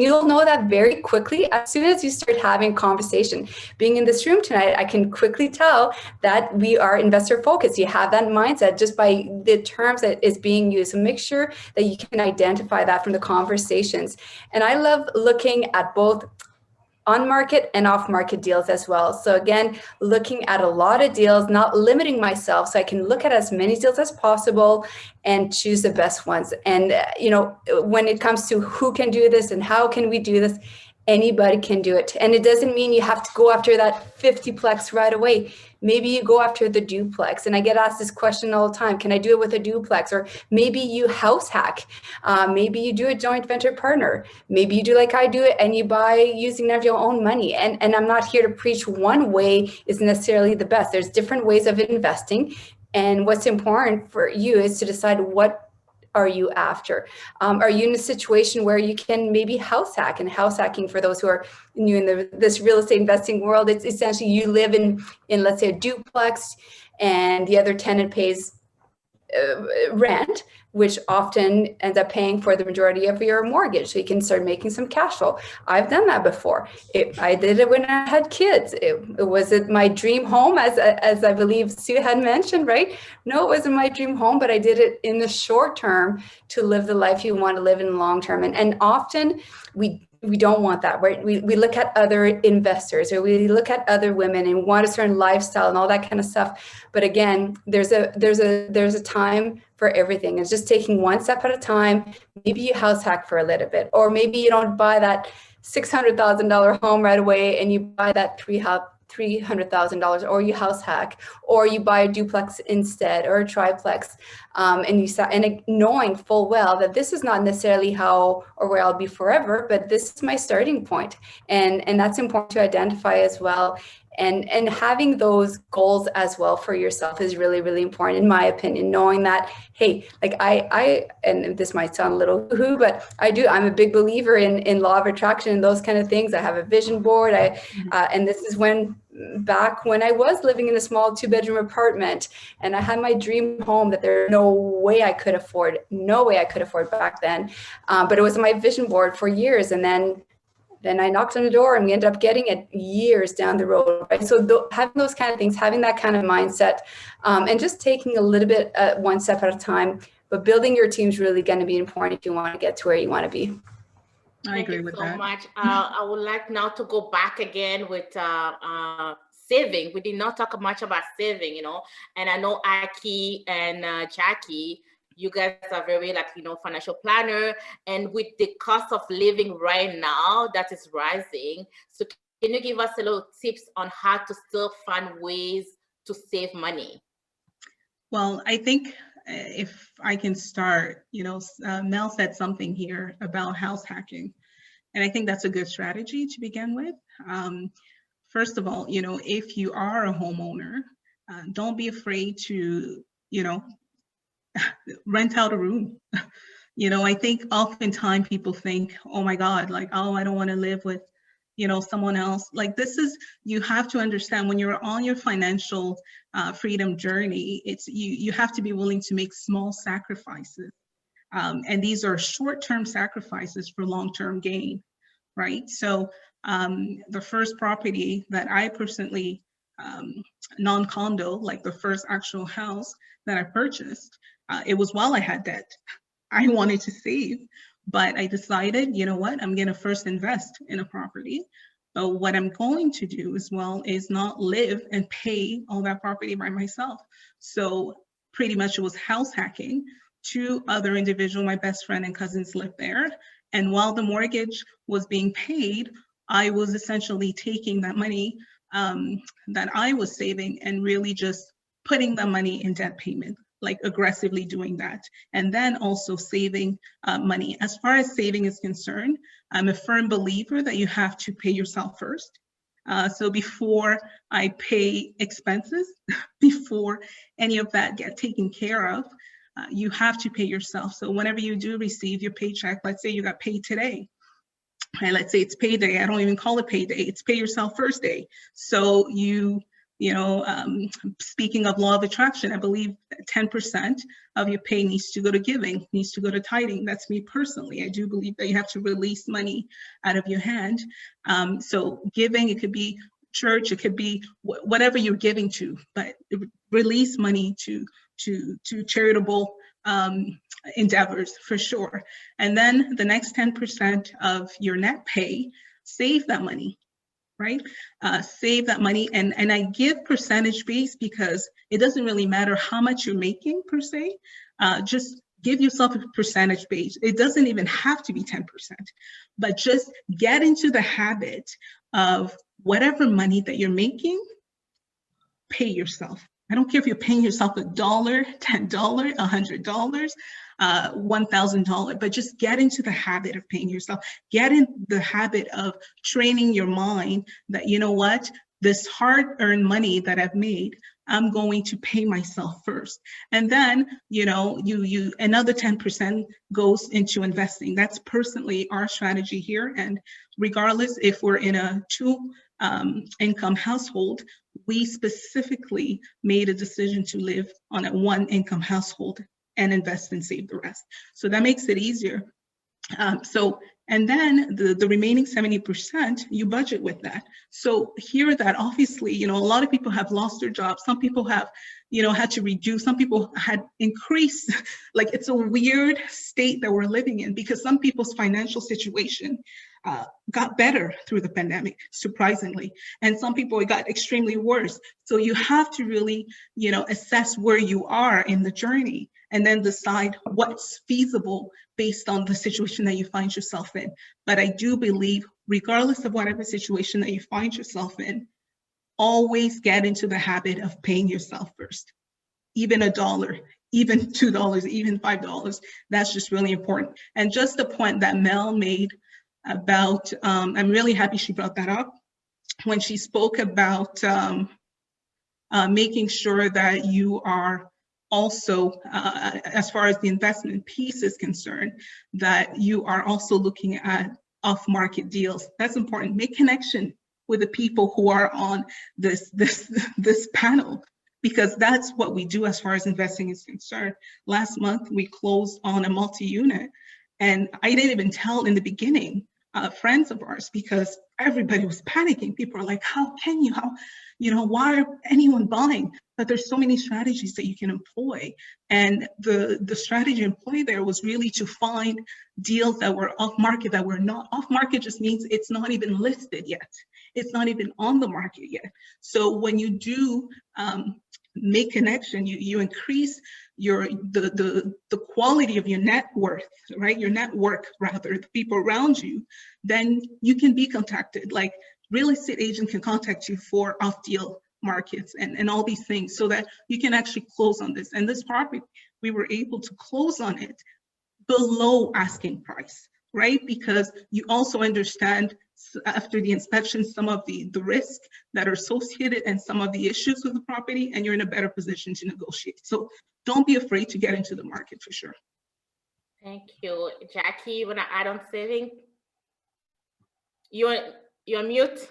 you'll know that very quickly as soon as you start having conversation. Being in this room tonight, I can quickly tell that we are investor focused. You have that mindset just by the terms that is being used. So make sure that you can identify that from the conversations. And I love looking at both on-market and off-market deals as well. So again, looking at a lot of deals, not limiting myself, so I can look at as many deals as possible and choose the best ones. And you know, when it comes to who can do this and how can we do this, anybody can do it. And it doesn't mean you have to go after that 50-plex right away. Maybe you go after the duplex. And I get asked this question all the time. Can I do it with a duplex? Or maybe you house hack. Maybe you do a joint venture partner. Maybe you do like I do it and you buy using your own money. And I'm not here to preach one way is necessarily the best. There's different ways of investing. And what's important for you is to decide what are you after? Are you in a situation where you can maybe house hack? And house hacking, for those who are new in this real estate investing world, it's essentially you live in let's say a duplex and the other tenant pays rent, which often ends up paying for the majority of your mortgage. So you can start making some cash flow. I've done that before. I did it when I had kids. It wasn't my dream home, as I believe Sue had mentioned, right? No, it wasn't my dream home, but I did it in the short term to live the life you want to live in the long term. And often we don't want that, right? We look at other investors or we look at other women and want a certain lifestyle and all that kind of stuff. But again, there's a time for everything. It's just taking one step at a time. Maybe you house hack for a little bit, or maybe you don't buy that $600,000 home right away and you buy that $300,000, or you house hack, or you buy a duplex instead, or a triplex, and knowing full well that this is not necessarily how or where I'll be forever, but this is my starting point, and that's important to identify as well. And having those goals as well for yourself is really, really important, in my opinion, knowing that, hey, like I and this might sound a little woo-hoo, but I'm a big believer in law of attraction and those kind of things. I have a vision board. And this is back when I was living in a small 2-bedroom apartment and I had my dream home that there's no way I could afford back then. But it was my vision board for years. And then I knocked on the door and we ended up getting it years down the road, right? So having those kind of things, having that kind of mindset, and just taking a little bit one step at a time, but building your team is really going to be important if you want to get to where you want to be. I agree with that. Thank you so much. I would like now to go back again with saving. We did not talk much about saving, you know, and I know Aki and Jackie, you guys are very financial planner, and with the cost of living right now that is rising, so can you give us a little tips on how to still find ways to save money? Well, I think if I can start, Mel said something here about house hacking, and I think that's a good strategy to begin with. First of all, if you are a homeowner, don't be afraid to, rent out a room. I think oftentimes people think, oh my God, like, oh, I don't want to live with, someone else. Like you have to understand when you're on your financial freedom journey, you have to be willing to make small sacrifices. And these are short-term sacrifices for long-term gain, right? So the first property that I personally, non-condo, like the first actual house that I purchased, it was while I had debt. I wanted to save, but I decided, you know what, I'm going to first invest in a property. But what I'm going to do as well is not live and pay all that property by myself. So pretty much it was house hacking. 2 other individuals, my best friend and cousins, lived there. And while the mortgage was being paid, I was essentially taking that money that I was saving and really just putting the money in debt payment, like aggressively doing that. And then also saving money. As far as saving is concerned, I'm a firm believer that you have to pay yourself first. So before I pay expenses, before any of that get taken care of, you have to pay yourself. So whenever you do receive your paycheck, let's say you got paid today, and let's say it's payday, I don't even call it payday, it's pay yourself first day. So speaking of law of attraction, I believe 10% of your pay needs to go to giving, needs to go to tithing. That's me personally. I do believe that you have to release money out of your hand. So giving, it could be church, it could be whatever you're giving to, but release money to charitable endeavors for sure. And then the next 10% of your net pay, save that money, right? Save that money. And I give percentage based because it doesn't really matter how much you're making per se. Just give yourself a percentage base. It doesn't even have to be 10%, but just get into the habit of whatever money that you're making, pay yourself. I don't care if you're paying yourself $1, $10, $100, $1,000, but just get into the habit of paying yourself. Get in the habit of training your mind that, you know what, this hard-earned money that I've made, I'm going to pay myself first. And then, you another 10% goes into investing. That's personally our strategy here. And regardless if we're in a 2-income household, we specifically made a decision to live on a 1-income household and invest and save the rest. So that makes it easier. And then the remaining 70%, you budget with that. So here that obviously, a lot of people have lost their jobs. Some people have, had to reduce, some people had increased. Like it's a weird state that we're living in because some people's financial situation got better through the pandemic, surprisingly. And some people, it got extremely worse. So you have to really, assess where you are in the journey and then decide what's feasible based on the situation that you find yourself in. But I do believe, regardless of whatever situation that you find yourself in, always get into the habit of paying yourself first. Even $1, even $2, even $5, that's just really important. And just the point that Mel made about, I'm really happy she brought that up, when she spoke about making sure that you are also, as far as the investment piece is concerned, that you are also looking at off-market deals. That's important. Make connection with the people who are on this panel, because that's what we do as far as investing is concerned. Last month, we closed on a multi-unit, and I didn't even tell in the beginning friends of ours because everybody was panicking. People are like, how can you, why are anyone buying? But there's so many strategies that you can employ. And the strategy employed there was really to find deals that were off market, that were not off market. Just means it's not even listed yet. It's not even on the market yet. So when you do make connection, you increase the quality of your net worth, right? Your network, rather, the people around you, then you can be contacted. Like real estate agent can contact you for off deal markets and all these things so that you can actually close on this. And this property, we were able to close on it below asking price, right? Because you also understand after the inspection some of the risks that are associated and some of the issues with the property, and you're in a better position to negotiate. So don't be afraid to get into the market for sure. Thank you. Jackie, you want to add on saving? You're mute.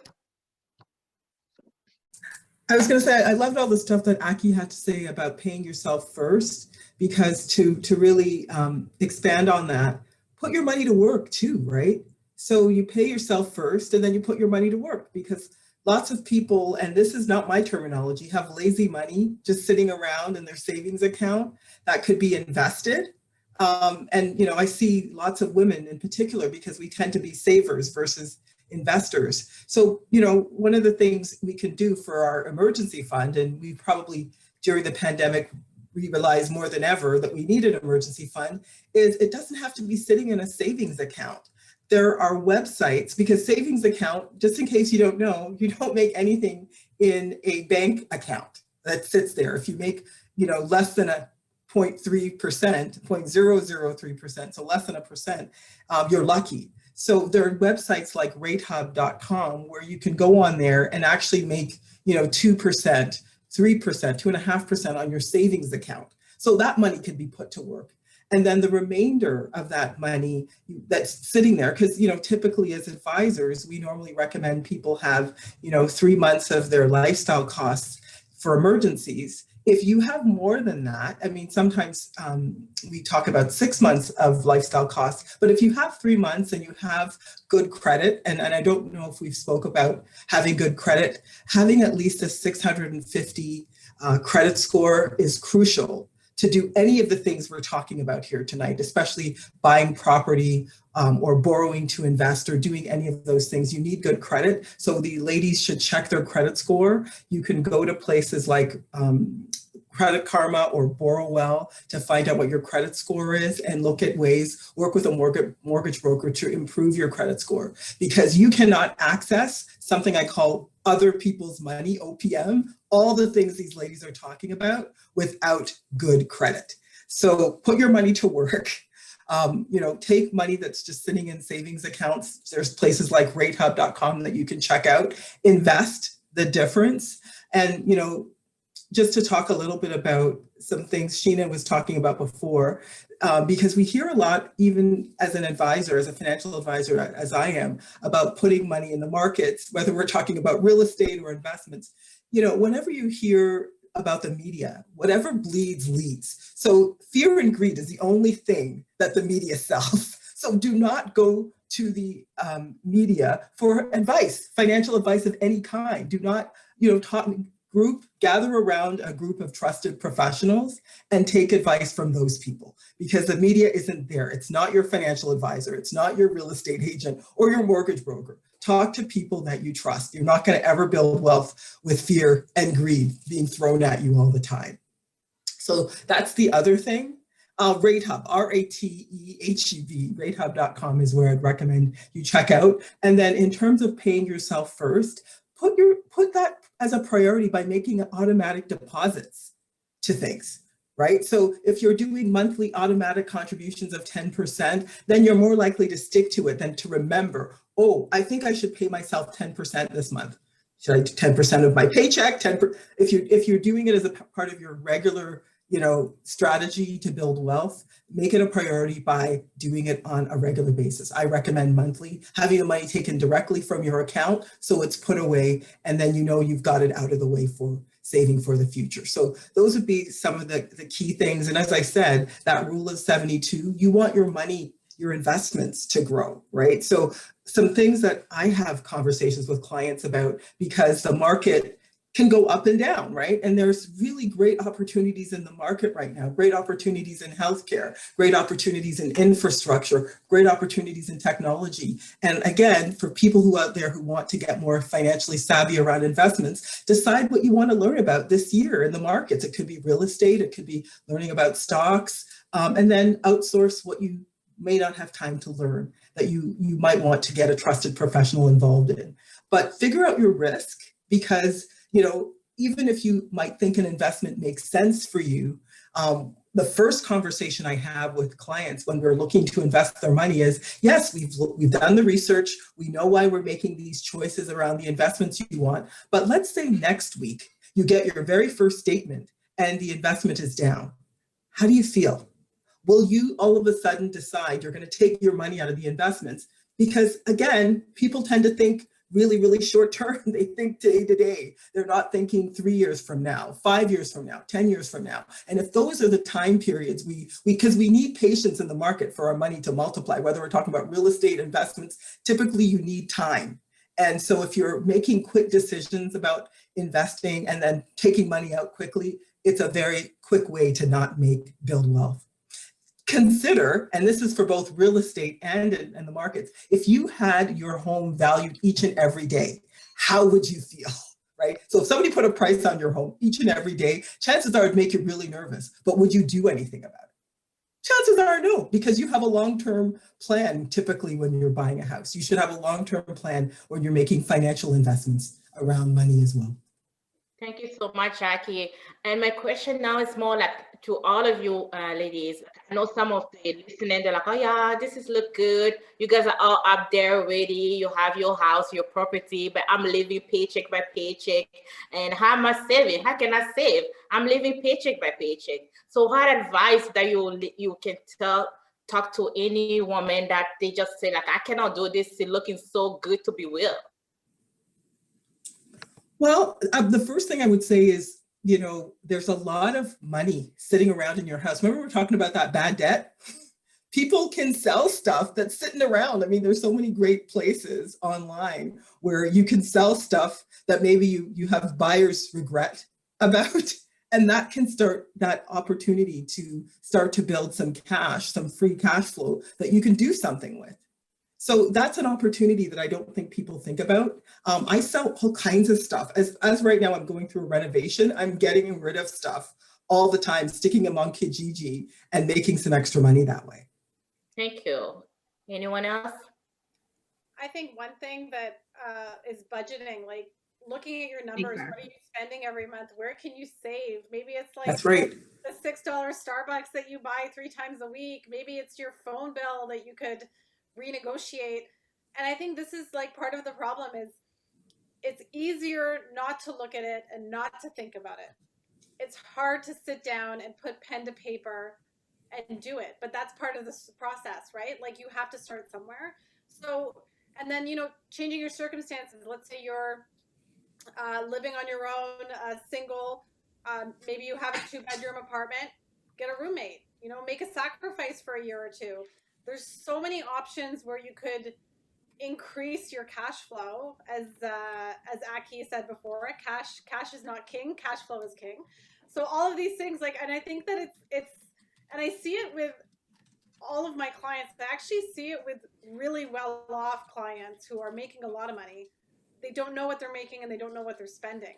I was going to say, I loved all the stuff that Aki had to say about paying yourself first, because to really expand on that, put your money to work too, right? So you pay yourself first and then you put your money to work, because lots of people, and this is not my terminology, have lazy money just sitting around in their savings account that could be invested. And, you know, I see lots of women in particular, because we tend to be savers versus investors. So, you know, one of the things we can do for our emergency fund, and we probably during the pandemic, we realized more than ever that we need an emergency fund, is it doesn't have to be sitting in a savings account. There are websites, because savings account, just in case you don't know, you don't make anything in a bank account that sits there. If you make, you know, less than a 0.3%, 0.003%, so less than a percent, you're lucky. So there are websites like ratehub.com where you can go on there and actually make, you know, 2%, 3%, 2.5% on your savings account. So that money could be put to work. And then the remainder of that money that's sitting there, because, you know, typically as advisors, we normally recommend people have, you know, 3 months of their lifestyle costs for emergencies. If you have more than that, I mean, sometimes we talk about 6 months of lifestyle costs, but if you have 3 months and you have good credit, and I don't know if we've spoke about having good credit, having at least a 650 credit score is crucial to do any of the things we're talking about here tonight, especially buying property or borrowing to invest or doing any of those things. You need good credit. So the ladies should check their credit score. You can go to places like Credit Karma or Borrowwell to find out what your credit score is and look at ways, work with a mortgage broker to improve your credit score, because you cannot access something I call other people's money, OPM, all the things these ladies are talking about without good credit. So put your money to work. You know, take money that's just sitting in savings accounts. There's places like ratehub.com that you can check out, invest the difference. And, you know, just to talk a little bit about some things Sheena was talking about before, because we hear a lot, even as an advisor, as a financial advisor, as I am, about putting money in the markets, whether we're talking about real estate or investments. You know, whenever you hear about the media, whatever bleeds leads. So fear and greed is the only thing that the media sells. So do not go to the media for advice, financial advice of any kind. Do not, you know, gather around a group of trusted professionals and take advice from those people, because the media isn't there. It's not your financial advisor. It's not your real estate agent or your mortgage broker. Talk to people that you trust. You're not going to ever build wealth with fear and greed being thrown at you all the time. So that's the other thing. RateHub, RATEHUB, ratehub.com is where I'd recommend you check out. And then in terms of paying yourself first, put that as a priority by making automatic deposits to things, right? So if you're doing monthly automatic contributions of 10%, then you're more likely to stick to it than to remember, oh, I think I should pay myself 10% this month. Should I do 10% of my paycheck? If you're doing it as a part of your regular, you know, strategy to build wealth, make it a priority by doing it on a regular basis. I recommend monthly, having the money taken directly from your account so it's put away, and then you know you've got it out of the way for saving for the future. So those would be some of the key things. And as I said, that rule of 72, you want your money, your investments to grow, right? So some things that I have conversations with clients about, because the market can go up and down, right? And there's really great opportunities in the market right now, great opportunities in healthcare, great opportunities in infrastructure, great opportunities in technology. And again, for people who out there who want to get more financially savvy around investments, decide what you want to learn about this year in the markets. It could be real estate, it could be learning about stocks, and then outsource what you may not have time to learn that you might want to get a trusted professional involved in. But figure out your risk, because you know, even if you might think an investment makes sense for you, the first conversation I have with clients when we're looking to invest their money is, yes, we've done the research, we know why we're making these choices around the investments you want, but let's say next week you get your very first statement and the investment is down. How do you feel? Will you all of a sudden decide you're going to take your money out of the investments? Because again, people tend to think really, really short term. They think day to day. They're not thinking 3 years from now, 5 years from now, 10 years from now. And if those are the time periods, because we need patience in the market for our money to multiply, whether we're talking about real estate investments, typically you need time. And so if you're making quick decisions about investing and then taking money out quickly, it's a very quick way to not build wealth. Consider, and this is for both real estate and in the markets, if you had your home valued each and every day, how would you feel, right? So if somebody put a price on your home each and every day, chances are it'd make you really nervous, but would you do anything about it? Chances are no, because you have a long-term plan typically when you're buying a house. You should have a long-term plan when you're making financial investments around money as well. Thank you so much, Jackie. And my question now is more like to all of you ladies. I know some of the listening, they're like, oh yeah, this is look good. You guys are all up there already. You have your house, your property, but I'm living paycheck by paycheck. And how am I saving? How can I save? I'm living paycheck by paycheck. So what advice that you can talk to any woman that they just say like, I cannot do this, it's looking so good to be real? Well, the first thing I would say is, there's a lot of money sitting around in your house. Remember, we were talking about that bad debt? People can sell stuff that's sitting around. I mean, there's so many great places online where you can sell stuff that maybe you have buyer's regret about. And that can start that opportunity to start to build some cash, some free cash flow that you can do something with. So that's an opportunity that I don't think people think about. I sell all kinds of stuff. As right now I'm going through a renovation, I'm getting rid of stuff all the time, sticking them on Kijiji and making some extra money that way. Thank you. Anyone else? I think one thing that is budgeting, like looking at your numbers. Exactly. What are you spending every month? Where can you save? Maybe it's like that's right. The $6 Starbucks that you buy 3 times a week. Maybe it's your phone bill that you could renegotiate. And I think this is like part of the problem is it's easier not to look at it and not to think about it. It's hard to sit down and put pen to paper and do it, but that's part of this process, right? Like you have to start somewhere. So, and then, changing your circumstances. Let's say you're living on your own, single, maybe you have a 2-bedroom apartment, get a roommate, make a sacrifice for a year or 2. There's so many options where you could increase your cash flow, as Aki said before. Cash is not king. Cash flow is king. So all of these things, and I think that it's, and I see it with all of my clients. I actually see it with really well-off clients who are making a lot of money. They don't know what they're making and they don't know what they're spending,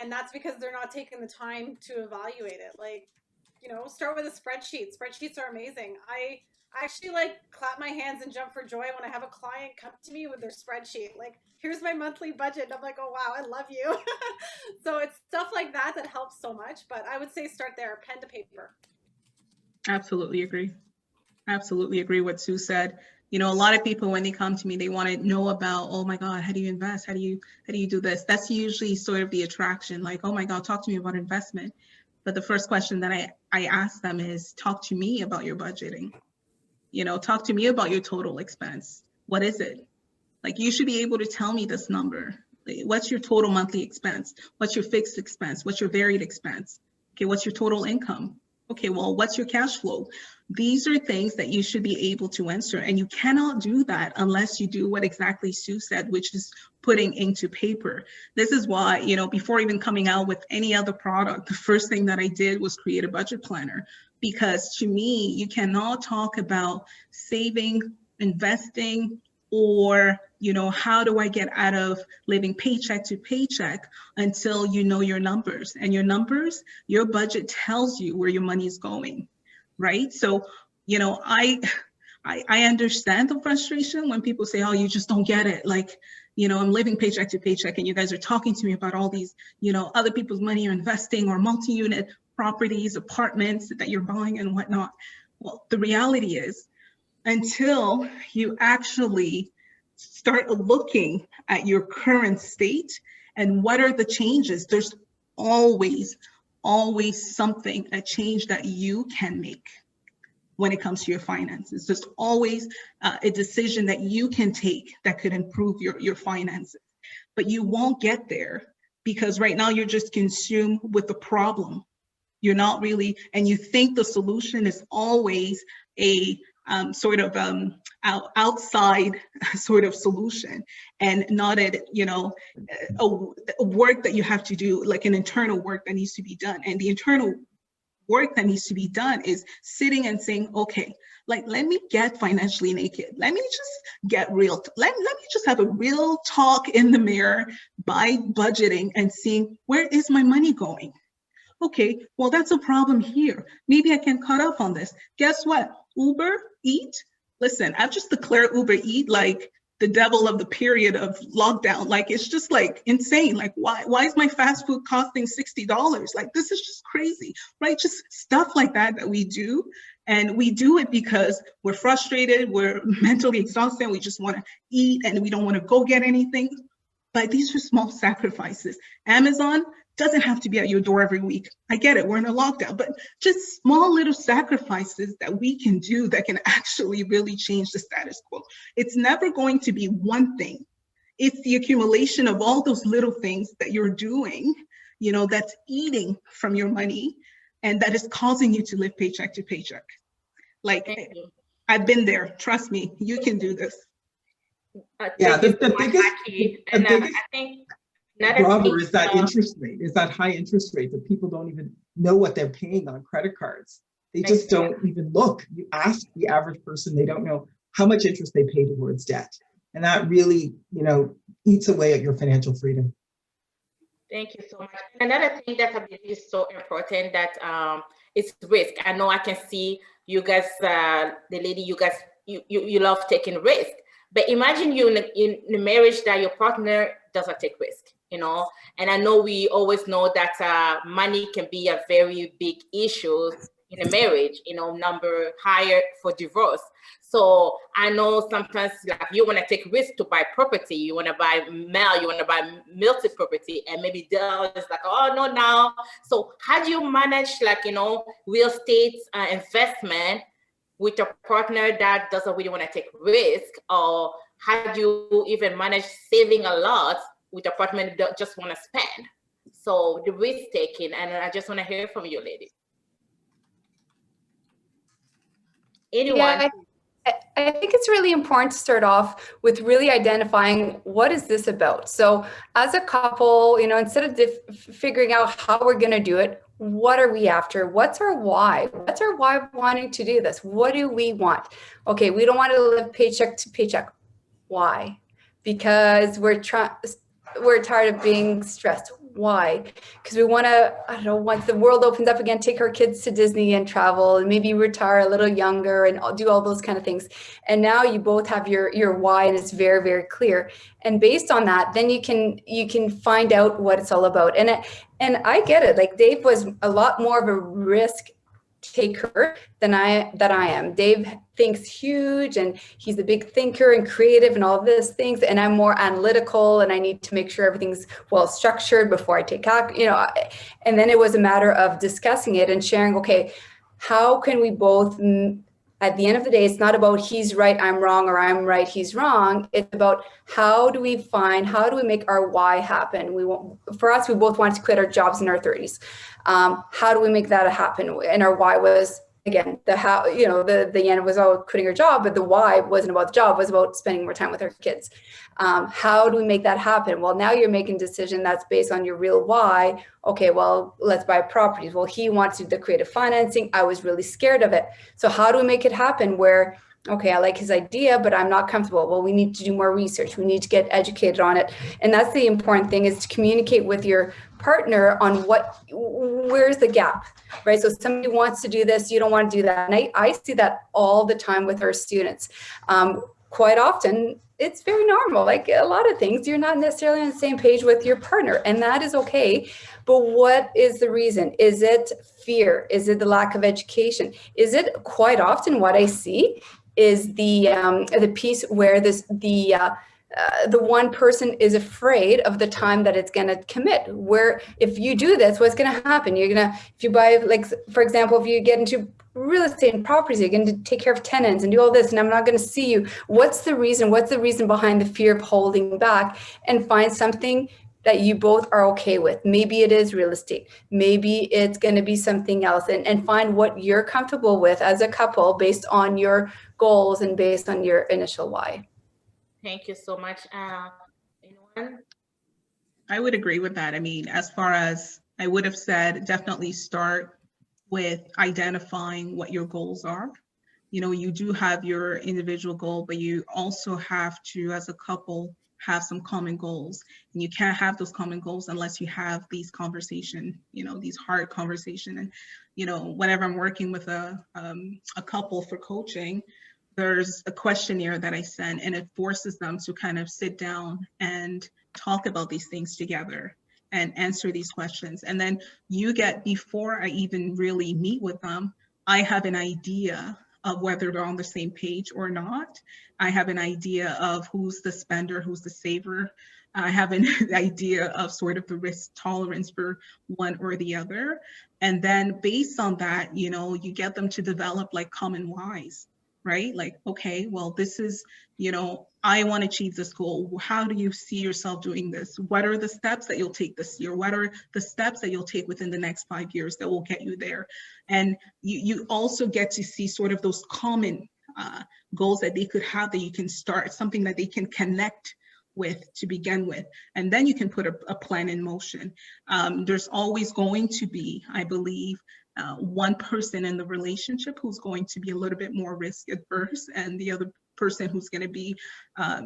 and that's because they're not taking the time to evaluate it. Start with a spreadsheet. Spreadsheets are amazing. I actually clap my hands and jump for joy when I have a client come to me with their spreadsheet. Here's my monthly budget. And I'm like, oh, wow, I love you. So it's stuff like that helps so much. But I would say start there, pen to paper. Absolutely agree. Absolutely agree what Sue said. A lot of people, when they come to me, they want to know about, oh my God, how do you invest? How do you do this? That's usually sort of the attraction. Like, oh my God, talk to me about investment. But the first question that I ask them is, talk to me about your budgeting. Talk to me about your total expense. What is it? You should be able to tell me this number. What's your total monthly expense? What's your fixed expense? What's your varied expense? Okay, what's your total income? Okay, well, what's your cash flow? These are things that you should be able to answer. And you cannot do that unless you do what exactly Sue said, which is putting into paper. This is why, before even coming out with any other product, the first thing that I did was create a budget planner. Because to me, you cannot talk about saving, investing, or, how do I get out of living paycheck to paycheck until you know your numbers. And your numbers, your budget tells you where your money is going, right? So, I understand the frustration when people say, oh, you just don't get it. I'm living paycheck to paycheck and you guys are talking to me about all these, other people's money you're investing or multi-unit properties, apartments that you're buying and whatnot. Well, the reality is, until you actually start looking at your current state and what are the changes, there's always something, a change that you can make. when it comes to your finances. There's always a decision that you can take that could improve your finances. But you won't get there because right now you're just consumed with the problem. You're not really, and you think the solution is always a sort of outside sort of solution, and not a work that you have to do, like an internal work that needs to be done. And the internal work that needs to be done is sitting and saying, okay, like, let me get financially naked. Let me just get real. Let me just have a real talk in the mirror by budgeting and seeing, where is my money going? Okay, well, that's a problem here. Maybe I can cut off on this. Guess what? Uber Eat. Listen, I've just declared Uber Eat like the devil of the period of lockdown. Like, it's just like insane. Like, why is my fast food costing $60? Like, this is just crazy, right? Just stuff like that we do. And we do it because we're frustrated, we're mentally exhausted, we just want to eat and we don't want to go get anything. But these are small sacrifices. Amazon doesn't have to be at your door every week. I get it, we're in a lockdown, but just small little sacrifices that we can do that can actually really change the status quo. It's never going to be one thing. It's the accumulation of all those little things that you're doing, that's eating from your money and that is causing you to live paycheck to paycheck. Like, I've been there, trust me, you can do this. Yeah, the biggest driver is that interest rate, is that high interest rate that people don't even know what they're paying on credit cards. They just don't even look. You ask the average person, they don't know how much interest they pay towards debt. And that really, eats away at your financial freedom. Thank you so much. Another thing that is so important that is risk. I know I can see you guys, the lady, you guys, you love taking risk. But imagine you in a marriage that your partner doesn't take risk, and I know we always know that money can be a very big issue in a marriage, number higher for divorce. So I know sometimes like you want to take risk to buy property, you want to buy mail, you want to buy multi-property, and maybe they're just like, oh no, now. So how do you manage real estate investment with a partner that doesn't really want to take risk? Or how do you even manage saving a lot with a partner that just want to spend? So the risk taking, and I just want to hear from you, ladies. Anyone? Yeah, I think it's really important to start off with really identifying what is this about. So as a couple, instead of figuring out how we're going to do it, what are we after? What's our why? What's our why wanting to do this? What do we want? Okay, we don't want to live paycheck to paycheck. Why? Because we're tired of being stressed. Why? Because we want to, once the world opens up again, take our kids to Disney and travel and maybe retire a little younger and do all those kind of things. And now you both have your why, and it's very, very clear. And based on that, then you can find out what it's all about. And I get it. Like, Dave was a lot more of a risk taker than I am. Dave thinks huge, and he's a big thinker and creative and all of these things. And I'm more analytical, and I need to make sure everything's well structured before I take action. And then it was a matter of discussing it and sharing. Okay, how can we both? At the end of the day, it's not about he's right, I'm wrong, or I'm right, he's wrong. It's about how do we make our why happen? For us, we both wanted to quit our jobs in our 30s. How do we make that happen? And our why was, again, the how, the end was about quitting our job, but the why wasn't about the job, it was about spending more time with our kids. How do we make that happen? Well, now you're making a decision that's based on your real why. Okay, well, let's buy properties. Well, he wants to do the creative financing. I was really scared of it. So how do we make it happen where, okay, I like his idea, but I'm not comfortable. Well, we need to do more research. We need to get educated on it. And that's the important thing, is to communicate with your partner on where's the gap, right? So somebody wants to do this, you don't want to do that. And I see that all the time with our students. Quite often, it's very normal. Like a lot of things, you're not necessarily on the same page with your partner, and that is okay. But what is the reason? Is it fear? Is it the lack of education? Is it, quite often what I see is the piece where the the one person is afraid of the time that it's going to commit. Where if you do this, what's going to happen? You're going to, if you buy, like, for example, if you get into real estate and properties, you're going to take care of tenants and do all this, and I'm not going to see you. What's the reason? What's the reason behind the fear of holding back? And find something that you both are okay with. Maybe it is real estate. Maybe it's going to be something else, and find what you're comfortable with as a couple based on your goals and based on your initial why. Thank you so much. Anyone? I would agree with that. I mean, as far as I would have said, definitely start with identifying what your goals are. You know, you do have your individual goal, but you also have to, as a couple, have some common goals. And you can't have those common goals unless you have these conversation, you know, these hard conversation. And, you know, whenever I'm working with a couple for coaching, there's a questionnaire that I send, and it forces them to kind of sit down and talk about these things together and answer these questions. And then you get, before I even really meet with them, I have an idea of whether they're on the same page or not. I have an idea of who's the spender, who's the saver. I have an idea of sort of the risk tolerance for one or the other. And then based on that, you know, you get them to develop like common whys, right? Like, okay, well, this is, you know, I want to achieve this goal. How do you see yourself doing this? What are the steps that you'll take this year? What are the steps that you'll take within the next 5 years that will get you there? And you also get to see sort of those common goals that they could have, that you can start, something that they can connect with to begin with. And then you can put a plan in motion. There's always going to be, I believe, one person in the relationship who's going to be a little bit more risk adverse, and the other person who's going to be, a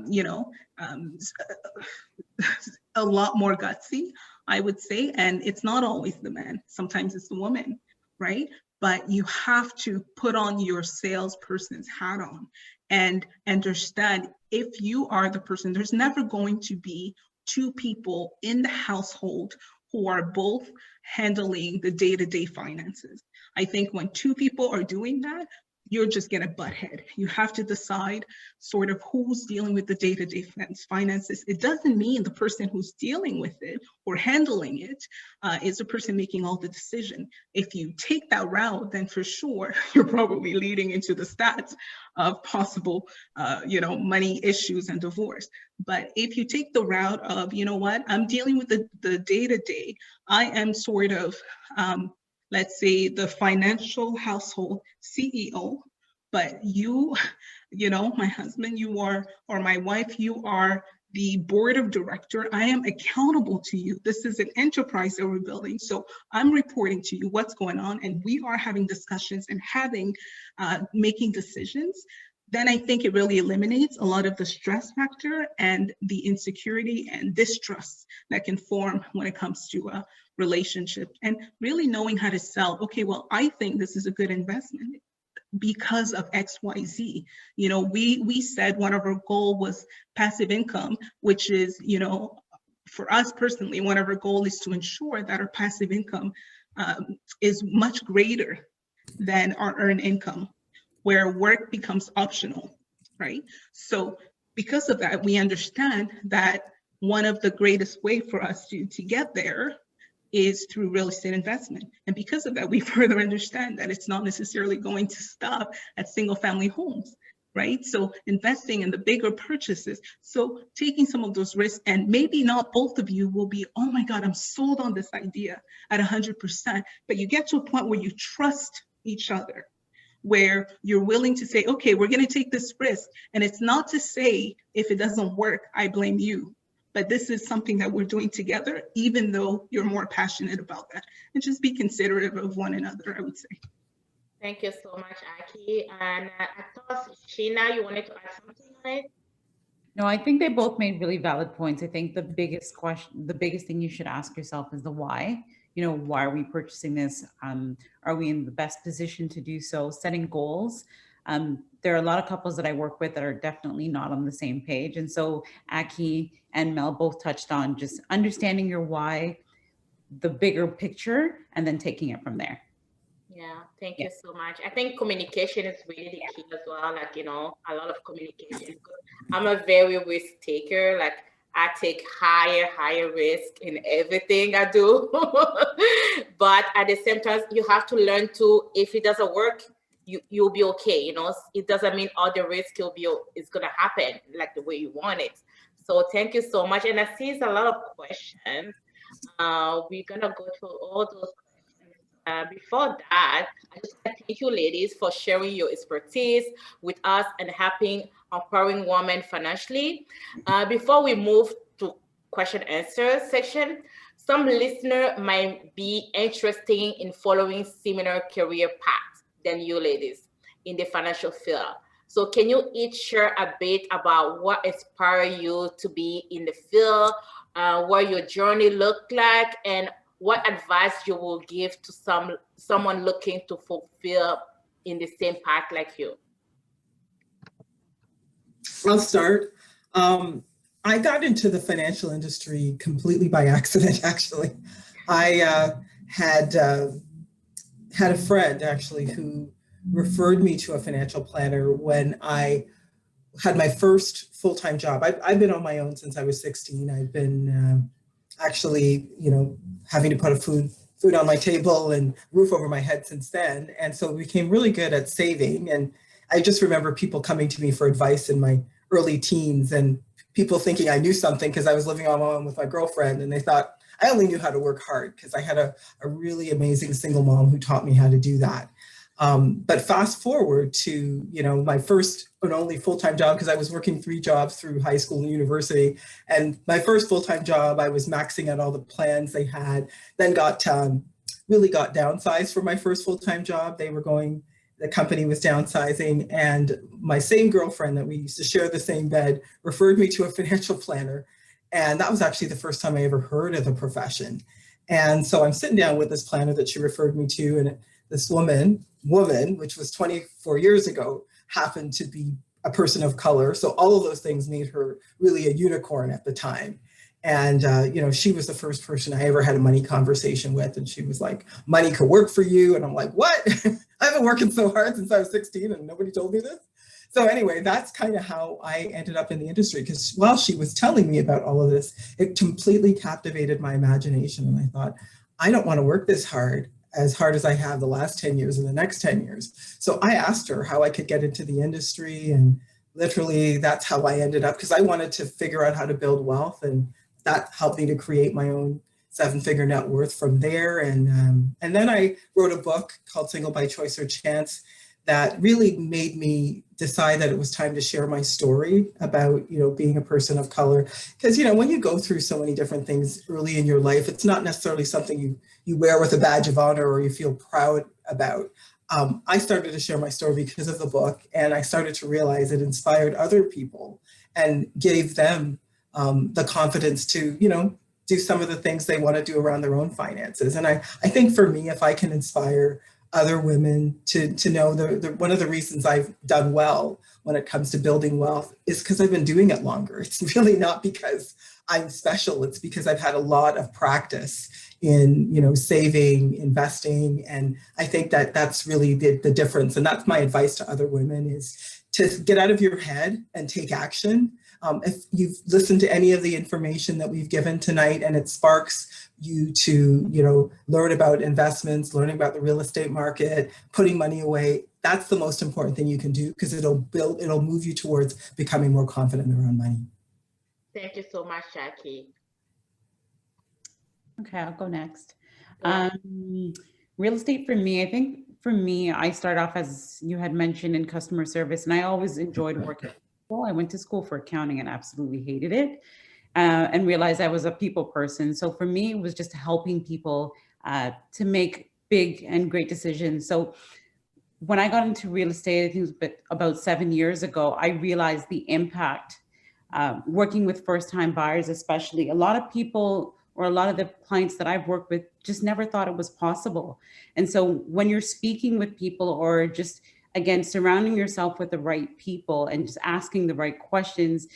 lot more gutsy, I would say. And it's not always the man. Sometimes it's the woman, right? But you have to put on your salesperson's hat on and understand, if you are the person, there's never going to be two people in the household who are both handling the day-to-day finances. I think when two people are doing that, you're just gonna butt head. You have to decide sort of who's dealing with the day-to-day finances. It doesn't mean the person who's dealing with it or handling it is the person making all the decision. If you take that route, then for sure, you're probably leading into the stats of possible, money issues and divorce. But if you take the route of, you know what, I'm dealing with the day-to-day, I am sort of, let's say, the financial household CEO, but you know, my husband, you are, or my wife, you are the board of director. I am accountable to you. This is an enterprise that we're building. So I'm reporting to you what's going on, and we are having discussions and making decisions. Then I think it really eliminates a lot of the stress factor and the insecurity and distrust that can form when it comes to a relationship. And really knowing how to sell, okay, well, I think this is a good investment because of XYZ. You know, we said one of our goals was passive income, which is, you know, for us personally, one of our goals is to ensure that our passive income is much greater than our earned income, where work becomes optional, right? So because of that, we understand that one of the greatest way for us to get there is through real estate investment. And because of that, we further understand that it's not necessarily going to stop at single family homes, right? So investing in the bigger purchases. So taking some of those risks, and maybe not both of you will be, oh my God, I'm sold on this idea at 100%, but you get to a point where you trust each other, where you're willing to say, okay, we're going to take this risk. And it's not to say, if it doesn't work, I blame you. But this is something that we're doing together, even though you're more passionate about that. And just be considerate of one another, I would say. Thank you so much, Aki. And I thought, Sheena, you wanted to add something, right? No, I think they both made really valid points. I think the biggest thing you should ask yourself is the why. You know, why are we purchasing this? Are we in the best position to do so? Setting goals. There are a lot of couples that I work with that are definitely not on the same page. And so Aki and Mel both touched on just understanding your why, the bigger picture, and then taking it from there. Yeah, thank you so much. I think communication is really the key as well. Like, a lot of communication. I'm a very risk taker. Like, I take higher risk in everything I do. But at the same time, you have to learn to, if it doesn't work, you'll be okay. It doesn't mean all the risk is gonna happen like the way you want it. So thank you so much. And I see a lot of questions. We're gonna go through all those questions. Before that, I just want to thank you, ladies, for sharing your expertise with us and helping empowering women financially. Before we move to question answer section, some listener might be interested in following similar career paths than you, ladies, in the financial field. So can you each share a bit about what inspired you to be in the field, what your journey looked like, and what advice you will give to someone looking to fulfill in the same path like you? I'll start. I got into the financial industry completely by accident, actually. I had a friend actually who referred me to a financial planner when I had my first full-time job. I've been on my own since I was 16. I've been actually, having to put food on my table and roof over my head since then. And so we became really good at saving. And I just remember people coming to me for advice in my early teens and people thinking I knew something because I was living on my own with my girlfriend. And they thought I only knew how to work hard because I had a really amazing single mom who taught me how to do that. But fast forward to, my first and only full-time job, because I was working 3 jobs through high school and university. And my first full-time job, I was maxing out all the plans they had, then really got downsized for my first full-time job. The company was downsizing, and my same girlfriend that we used to share the same bed referred me to a financial planner. And that was actually the first time I ever heard of the profession. And so I'm sitting down with this planner that she referred me to, and this woman, which was 24 years ago, happened to be a person of color. So all of those things made her really a unicorn at the time. And, she was the first person I ever had a money conversation with. And she was like, money could work for you. And I'm like, what? I've been working so hard since I was 16 and nobody told me this. So anyway, that's kind of how I ended up in the industry, because while she was telling me about all of this, it completely captivated my imagination. And I thought, I don't want to work this hard as I have the last 10 years and the next 10 years. So I asked her how I could get into the industry, and literally that's how I ended up, because I wanted to figure out how to build wealth, and that helped me to create my own 7-figure net worth from there. And then I wrote a book called Single by Choice or Chance that really made me decide that it was time to share my story about, being a person of color. Because, when you go through so many different things early in your life, it's not necessarily something you wear with a badge of honor or you feel proud about. I started to share my story because of the book, and I started to realize it inspired other people and gave them the confidence to, do some of the things they want to do around their own finances. And I think for me, if I can inspire other women to know one of the reasons I've done well when it comes to building wealth is because I've been doing it longer. It's really not because I'm special. It's because I've had a lot of practice in, saving, investing. And I think that that's really the difference. And that's my advice to other women, is to get out of your head and take action. If you've listened to any of the information that we've given tonight and it sparks you to, learn about investments, learning about the real estate market, putting money away, that's the most important thing you can do, because it'll move you towards becoming more confident around money. Thank you so much, Jackie. Okay, I'll go next. Real estate for me, I think I started off, as you had mentioned, in customer service, and I always enjoyed working with people. I went to school for accounting and absolutely hated it, and realized I was a people person. So for me, it was just helping people to make big and great decisions. So when I got into real estate, I think it was about 7 years ago, I realized the impact working with first-time buyers, especially. A lot of people, or a lot of the clients that I've worked with, just never thought it was possible. And so when you're speaking with people, or just, again, surrounding yourself with the right people and just asking the right questions,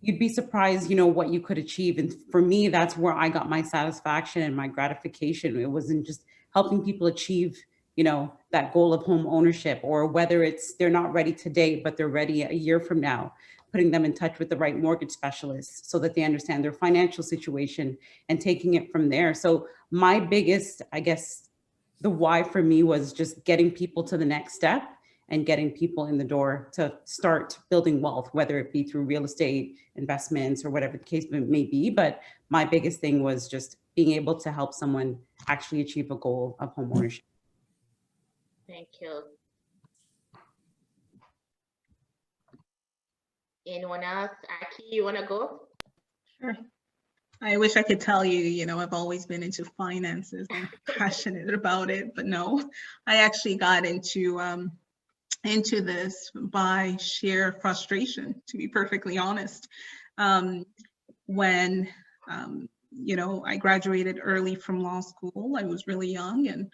you'd be surprised, what you could achieve. And for me, that's where I got my satisfaction and my gratification. It wasn't just helping people achieve that goal of home ownership, or whether it's they're not ready today, but they're ready a year from now, putting them in touch with the right mortgage specialists so that they understand their financial situation and taking it from there. So my biggest, I guess, the why for me was just getting people to the next step and getting people in the door to start building wealth, whether it be through real estate investments or whatever the case may be. But my biggest thing was just being able to help someone actually achieve a goal of home ownership. Thank you. Anyone else? Aki, you want to go? Sure. I wish I could tell you, I've always been into finances and passionate about it, but no, I actually got into this by sheer frustration, to be perfectly honest. When, I graduated early from law school, I was really young, and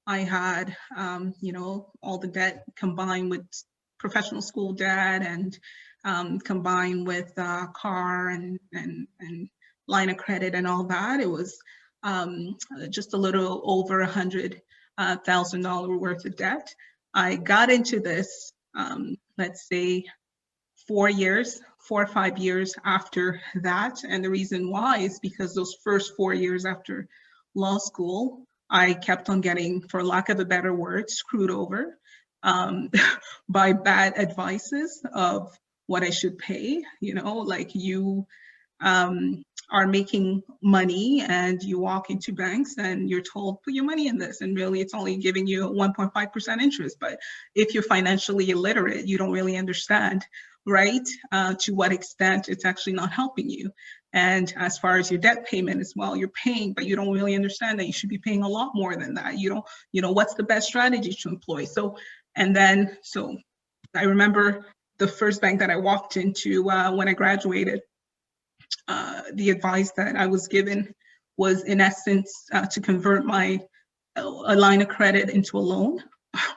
I had, all the debt combined with professional school debt and combined with car and line of credit and all that. It was just a little over $100,000 worth of debt. I got into this, let's say 4 or 5 years after that. And the reason why is because those first 4 years after law school, I kept on getting, for lack of a better word, screwed over by bad advices of what I should pay. Like you are making money and you walk into banks and you're told, put your money in this. And really it's only giving you 1.5% interest. But if you're financially illiterate, you don't really understand, right? To what extent it's actually not helping you. And as far as your debt payment as well, you're paying, but you don't really understand that you should be paying a lot more than that. You don't, what's the best strategy to employ? So I remember the first bank that I walked into when I graduated, the advice that I was given was, in essence, to convert a line of credit into a loan,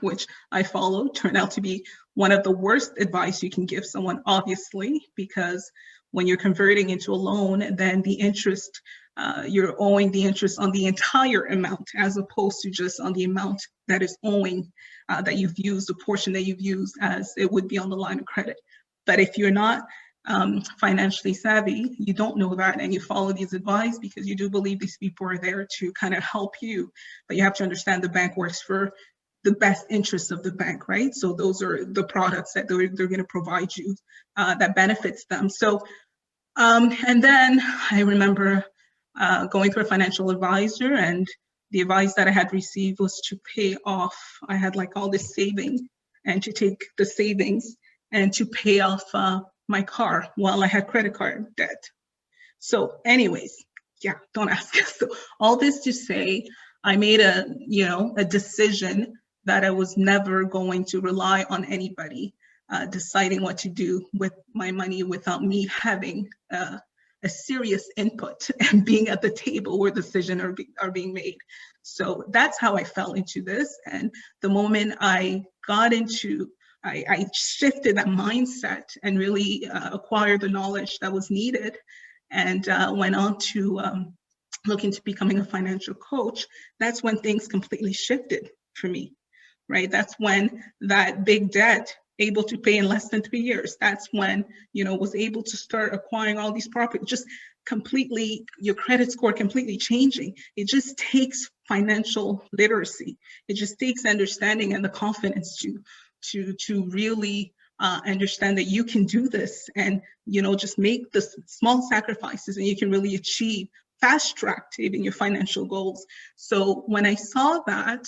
which I followed. Turned out to be one of the worst advice you can give someone, obviously, because when you're converting into a loan, then the interest, you're owing the interest on the entire amount, as opposed to just on the amount that is owing, that you've used, the portion that you've used, as it would be on the line of credit. But if you're not financially savvy, you don't know that, and you follow these advice because you do believe these people are there to kind of help you. But you have to understand the bank works for the best interests of the bank, right? So those are the products that they're going to provide you that benefits them. So, and then I remember going to a financial advisor, and the advice that I had received was to pay off. I had like all this saving, and to take the savings and to pay off my car while I had credit card debt. So anyways, yeah, don't ask. So all this to say, I made a decision that I was never going to rely on anybody deciding what to do with my money without me having a serious input and being at the table where decisions are being made. So that's how I fell into this. And the moment I got into, I shifted that mindset and really acquired the knowledge that was needed, and went on to look into becoming a financial coach. That's when things completely shifted for me, right? That's when that big debt, able to pay in less than 3 years, that's when, was able to start acquiring all these properties, just completely, your credit score completely changing. It just takes financial literacy. It just takes understanding and the confidence to really understand that you can do this, and just make the small sacrifices, and you can really achieve, fast track to even your financial goals. So when I saw that,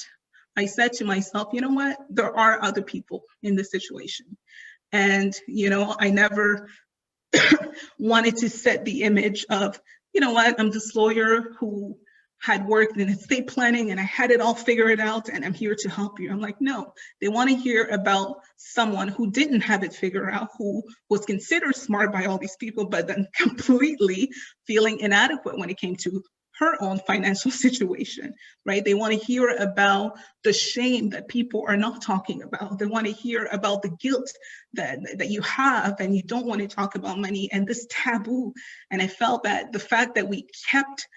I said to myself, you know what, there are other people in this situation. And I never wanted to set the image of, I'm this lawyer who had worked in estate planning and I had it all figured out and I'm here to help you. I'm like, no, they want to hear about someone who didn't have it figured out, who was considered smart by all these people, but then completely feeling inadequate when it came to her own financial situation, right? They want to hear about the shame that people are not talking about. They want to hear about the guilt that you have and you don't want to talk about money and this taboo. And I felt that the fact that we kept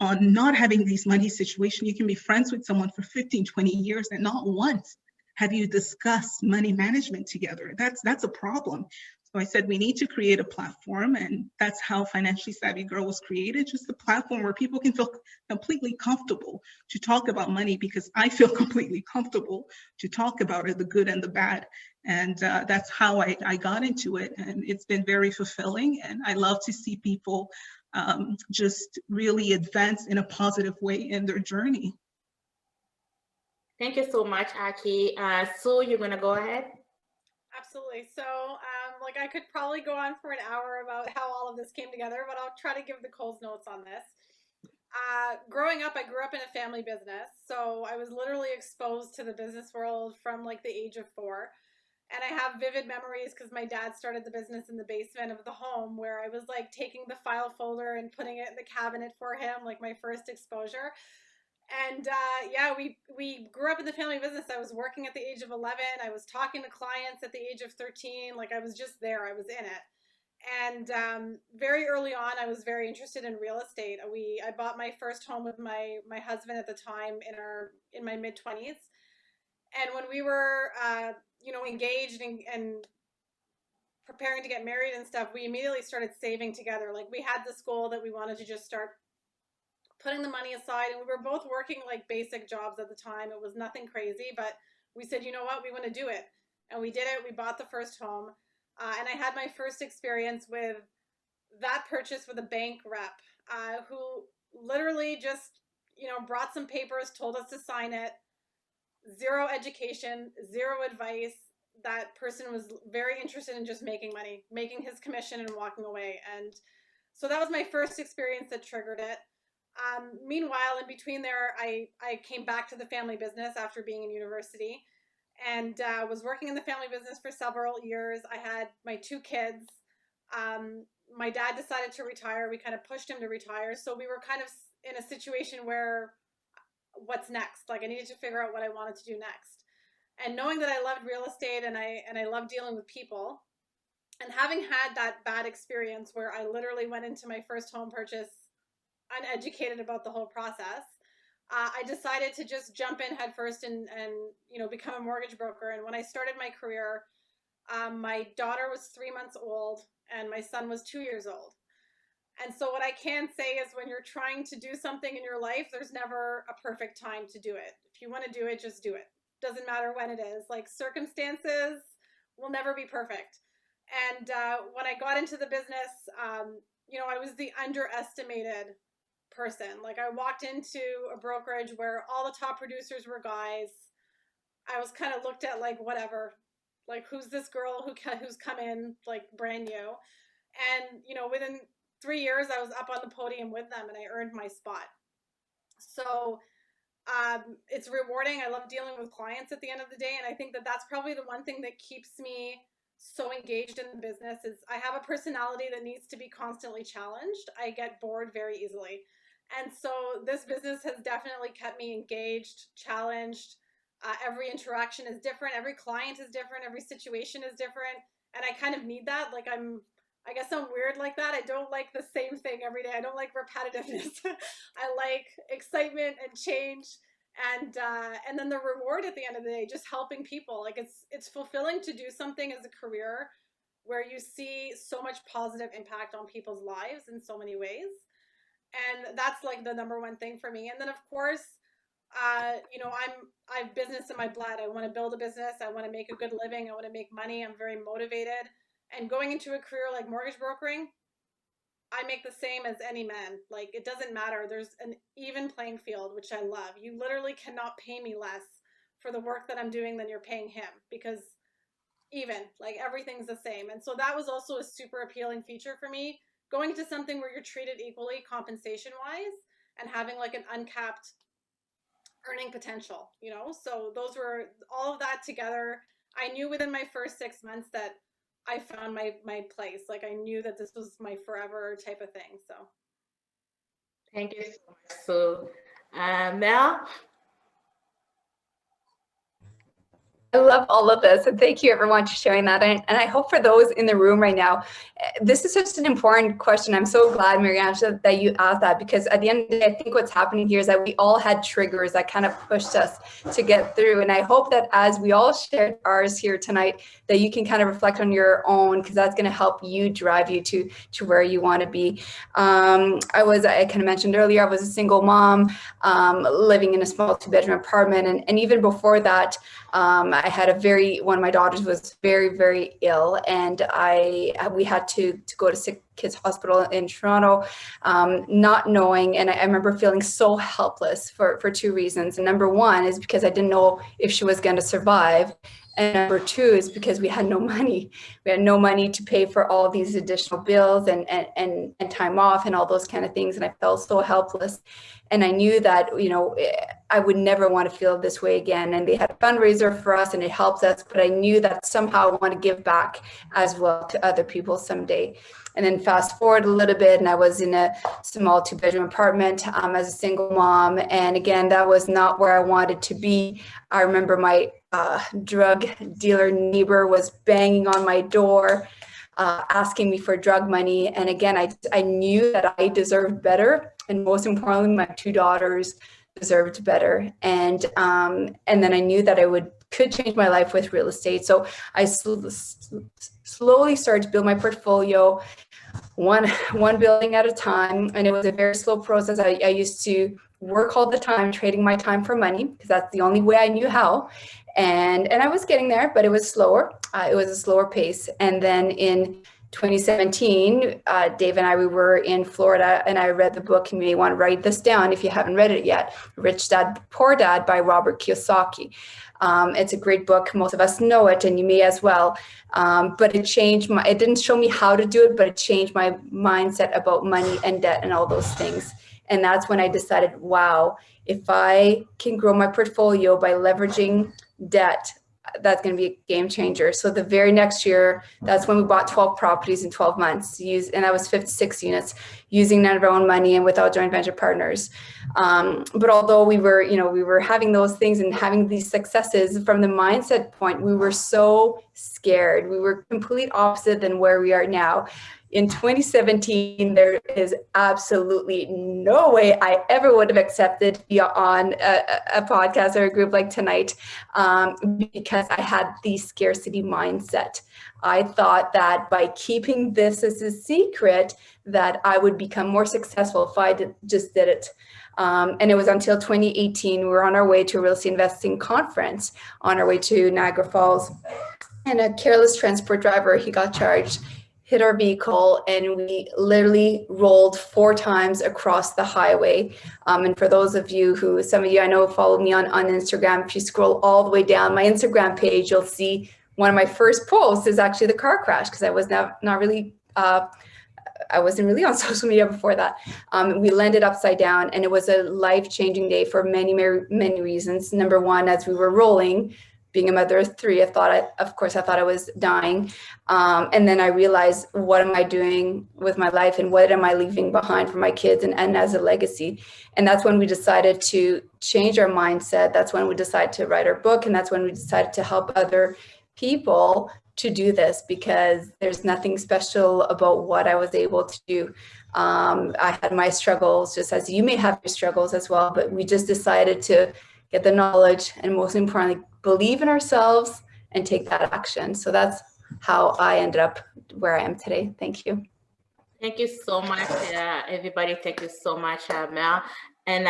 on not having these money situations. You can be friends with someone for 15, 20 years and not once have you discussed money management together. That's a problem. So I said, we need to create a platform, and that's how Financially Savvy Girl was created, just a platform where people can feel completely comfortable to talk about money, because I feel completely comfortable to talk about it, the good and the bad. And that's how I got into it. And it's been very fulfilling. And I love to see people just really advance in a positive way in their journey. Thank you so much, Aki. Sue, you're going to go ahead? Absolutely. So, like, I could probably go on for an hour about how all of this came together, but I'll try to give the Coles notes on this. Growing up, I grew up in a family business, so I was literally exposed to the business world from like the age of 4. And I have vivid memories because my dad started the business in the basement of the home, where I was like taking the file folder and putting it in the cabinet for him, like my first exposure. And yeah, we grew up in the family business. I was working at the age of 11. I was talking to clients at the age of 13. Like, I was just there. I was in it. And very early on, I was very interested in real estate. I bought my first home with my husband at the time in my mid-20s. And when we were engaged and preparing to get married and stuff, we immediately started saving together. Like, we had this goal that we wanted to just start putting the money aside, and we were both working like basic jobs at the time. It was nothing crazy, but we said, you know what, we want to do it. And we did it. We bought the first home. And I had my first experience with that purchase with a bank rep who literally just, brought some papers, told us to sign it. Zero education, zero advice. That person was very interested in just making money, making his commission and walking away. And so that was my first experience that triggered it. Meanwhile, in between there, I came back to the family business after being in university, and was working in the family business for several years. I had my 2 kids. My dad decided to retire. We kind of pushed him to retire. So we were kind of in a situation where, what's next? Like, I needed to figure out what I wanted to do next. And knowing that I loved real estate and I loved dealing with people, and having had that bad experience where I literally went into my first home purchase uneducated about the whole process, I decided to just jump in head first and become a mortgage broker. And when I started my career, my daughter was 3 months old and my son was 2 years old. And so what I can say is, when you're trying to do something in your life, there's never a perfect time to do it. If you want to do it, just do it. Doesn't matter when it is. Like, circumstances will never be perfect. And when I got into the business, I was the underestimated person. Like, I walked into a brokerage where all the top producers were guys. I was kind of looked at like, whatever, like, who's this girl who's come in like brand new. And within 3 years, I was up on the podium with them and I earned my spot. So it's rewarding. I love dealing with clients at the end of the day. And I think that that's probably the one thing that keeps me so engaged in the business is I have a personality that needs to be constantly challenged. I get bored very easily. And so this business has definitely kept me engaged, challenged. Every interaction is different. Every client is different. Every situation is different. And I kind of need that. Like, I guess I'm weird like that. I don't like the same thing every day. I don't like repetitiveness. I like excitement and change. And then the reward at the end of the day, just helping people. Like, it's fulfilling to do something as a career where you see so much positive impact on people's lives in so many ways. And that's like the number one thing for me. And then, of course, I have business in my blood. I want to build a business. I want to make a good living. I want to make money. I'm very motivated. And going into a career like mortgage brokering, I make the same as any man. Like, it doesn't matter. There's an even playing field, which I love. You literally cannot pay me less for the work that I'm doing than you're paying him, because like, everything's the same. And so that was also a super appealing feature for me, going to something where you're treated equally compensation wise and having like an uncapped earning potential, So those were all of that together. I knew within my first 6 months that I found my place. Like, I knew that this was my forever type of thing. So thank you so much. So Mel? I love all of this, and thank you everyone for sharing that. And I hope for those in the room right now, this is such an important question. I'm so glad, Marianne, that you asked that, because at the end of the day, I think what's happening here is that we all had triggers that kind of pushed us to get through. And I hope that as we all shared ours here tonight, that you can kind of reflect on your own, because that's going to help you drive you to where you want to be. I kind of mentioned earlier, I was a single mom, living in a small 2-bedroom apartment. And even before that, I had one of my daughters was very, very ill, and we had to go to Sick Kids Hospital in Toronto, not knowing, and I remember feeling so helpless for 2 reasons. And number one is because I didn't know if she was going to survive. And number 2 is because we had no money. We had no money to pay for all these additional bills and time off and all those kind of things. And I felt so helpless. And I knew that, I would never want to feel this way again. And they had a fundraiser for us and it helped us, but I knew that somehow I want to give back as well to other people someday. And then fast forward a little bit, and I was in a small 2-bedroom apartment as a single mom. And again, that was not where I wanted to be. I remember my drug dealer neighbor was banging on my door, asking me for drug money. And again, I knew that I deserved better. And most importantly, my 2 daughters deserved better. And then I knew that could change my life with real estate. So I slowly started to build my portfolio, one building at a time. And it was a very slow process. I used to work all the time, trading my time for money, because that's the only way I knew how. And I was getting there, but it was slower. It was a slower pace. And then in 2017, Dave and we were in Florida, and I read the book, and you may want to write this down if you haven't read it yet, Rich Dad, Poor Dad by Robert Kiyosaki. It's a great book. Most of us know it, and you may as well. But it didn't show me how to do it, but it changed my mindset about money and debt and all those things. And that's when I decided, wow, if I can grow my portfolio by leveraging debt, that's going to be a game changer. So the very next year, that's when we bought 12 properties in 12 months, and that was 56 units, using none of our own money and without joint venture partners. But although we were having those things and having these successes, from the mindset point, we were so scared. We were complete opposite than where we are now. In 2017, there is absolutely no way I ever would have accepted to be on a podcast or a group like tonight, because I had the scarcity mindset. I thought that by keeping this as a secret, that I would become more successful if I just did it. And it was until 2018, we were on our way to a real estate investing conference on our way to Niagara Falls, and a careless transport driver, he got charged, hit our vehicle, and we literally rolled 4 times across the highway. And for those of you some of you I know follow me on Instagram, if you scroll all the way down my Instagram page, you'll see one of my first posts is actually the car crash, because I was not really, I wasn't really on social media before that. We landed upside down, and it was a life-changing day for many, many reasons. Number one, as we were rolling, being a mother of 3, I thought I was dying. And then I realized, what am I doing with my life, and what am I leaving behind for my kids and as a legacy? And that's when we decided to change our mindset. That's when we decided to write our book. And that's when we decided to help other people to do this, because there's nothing special about what I was able to do. I had my struggles, just as you may have your struggles as well, but we just decided to get the knowledge, and most importantly, believe in ourselves and take that action. So that's how I ended up where I am today. Thank you. Thank you so much, everybody. Thank you so much, Mel. And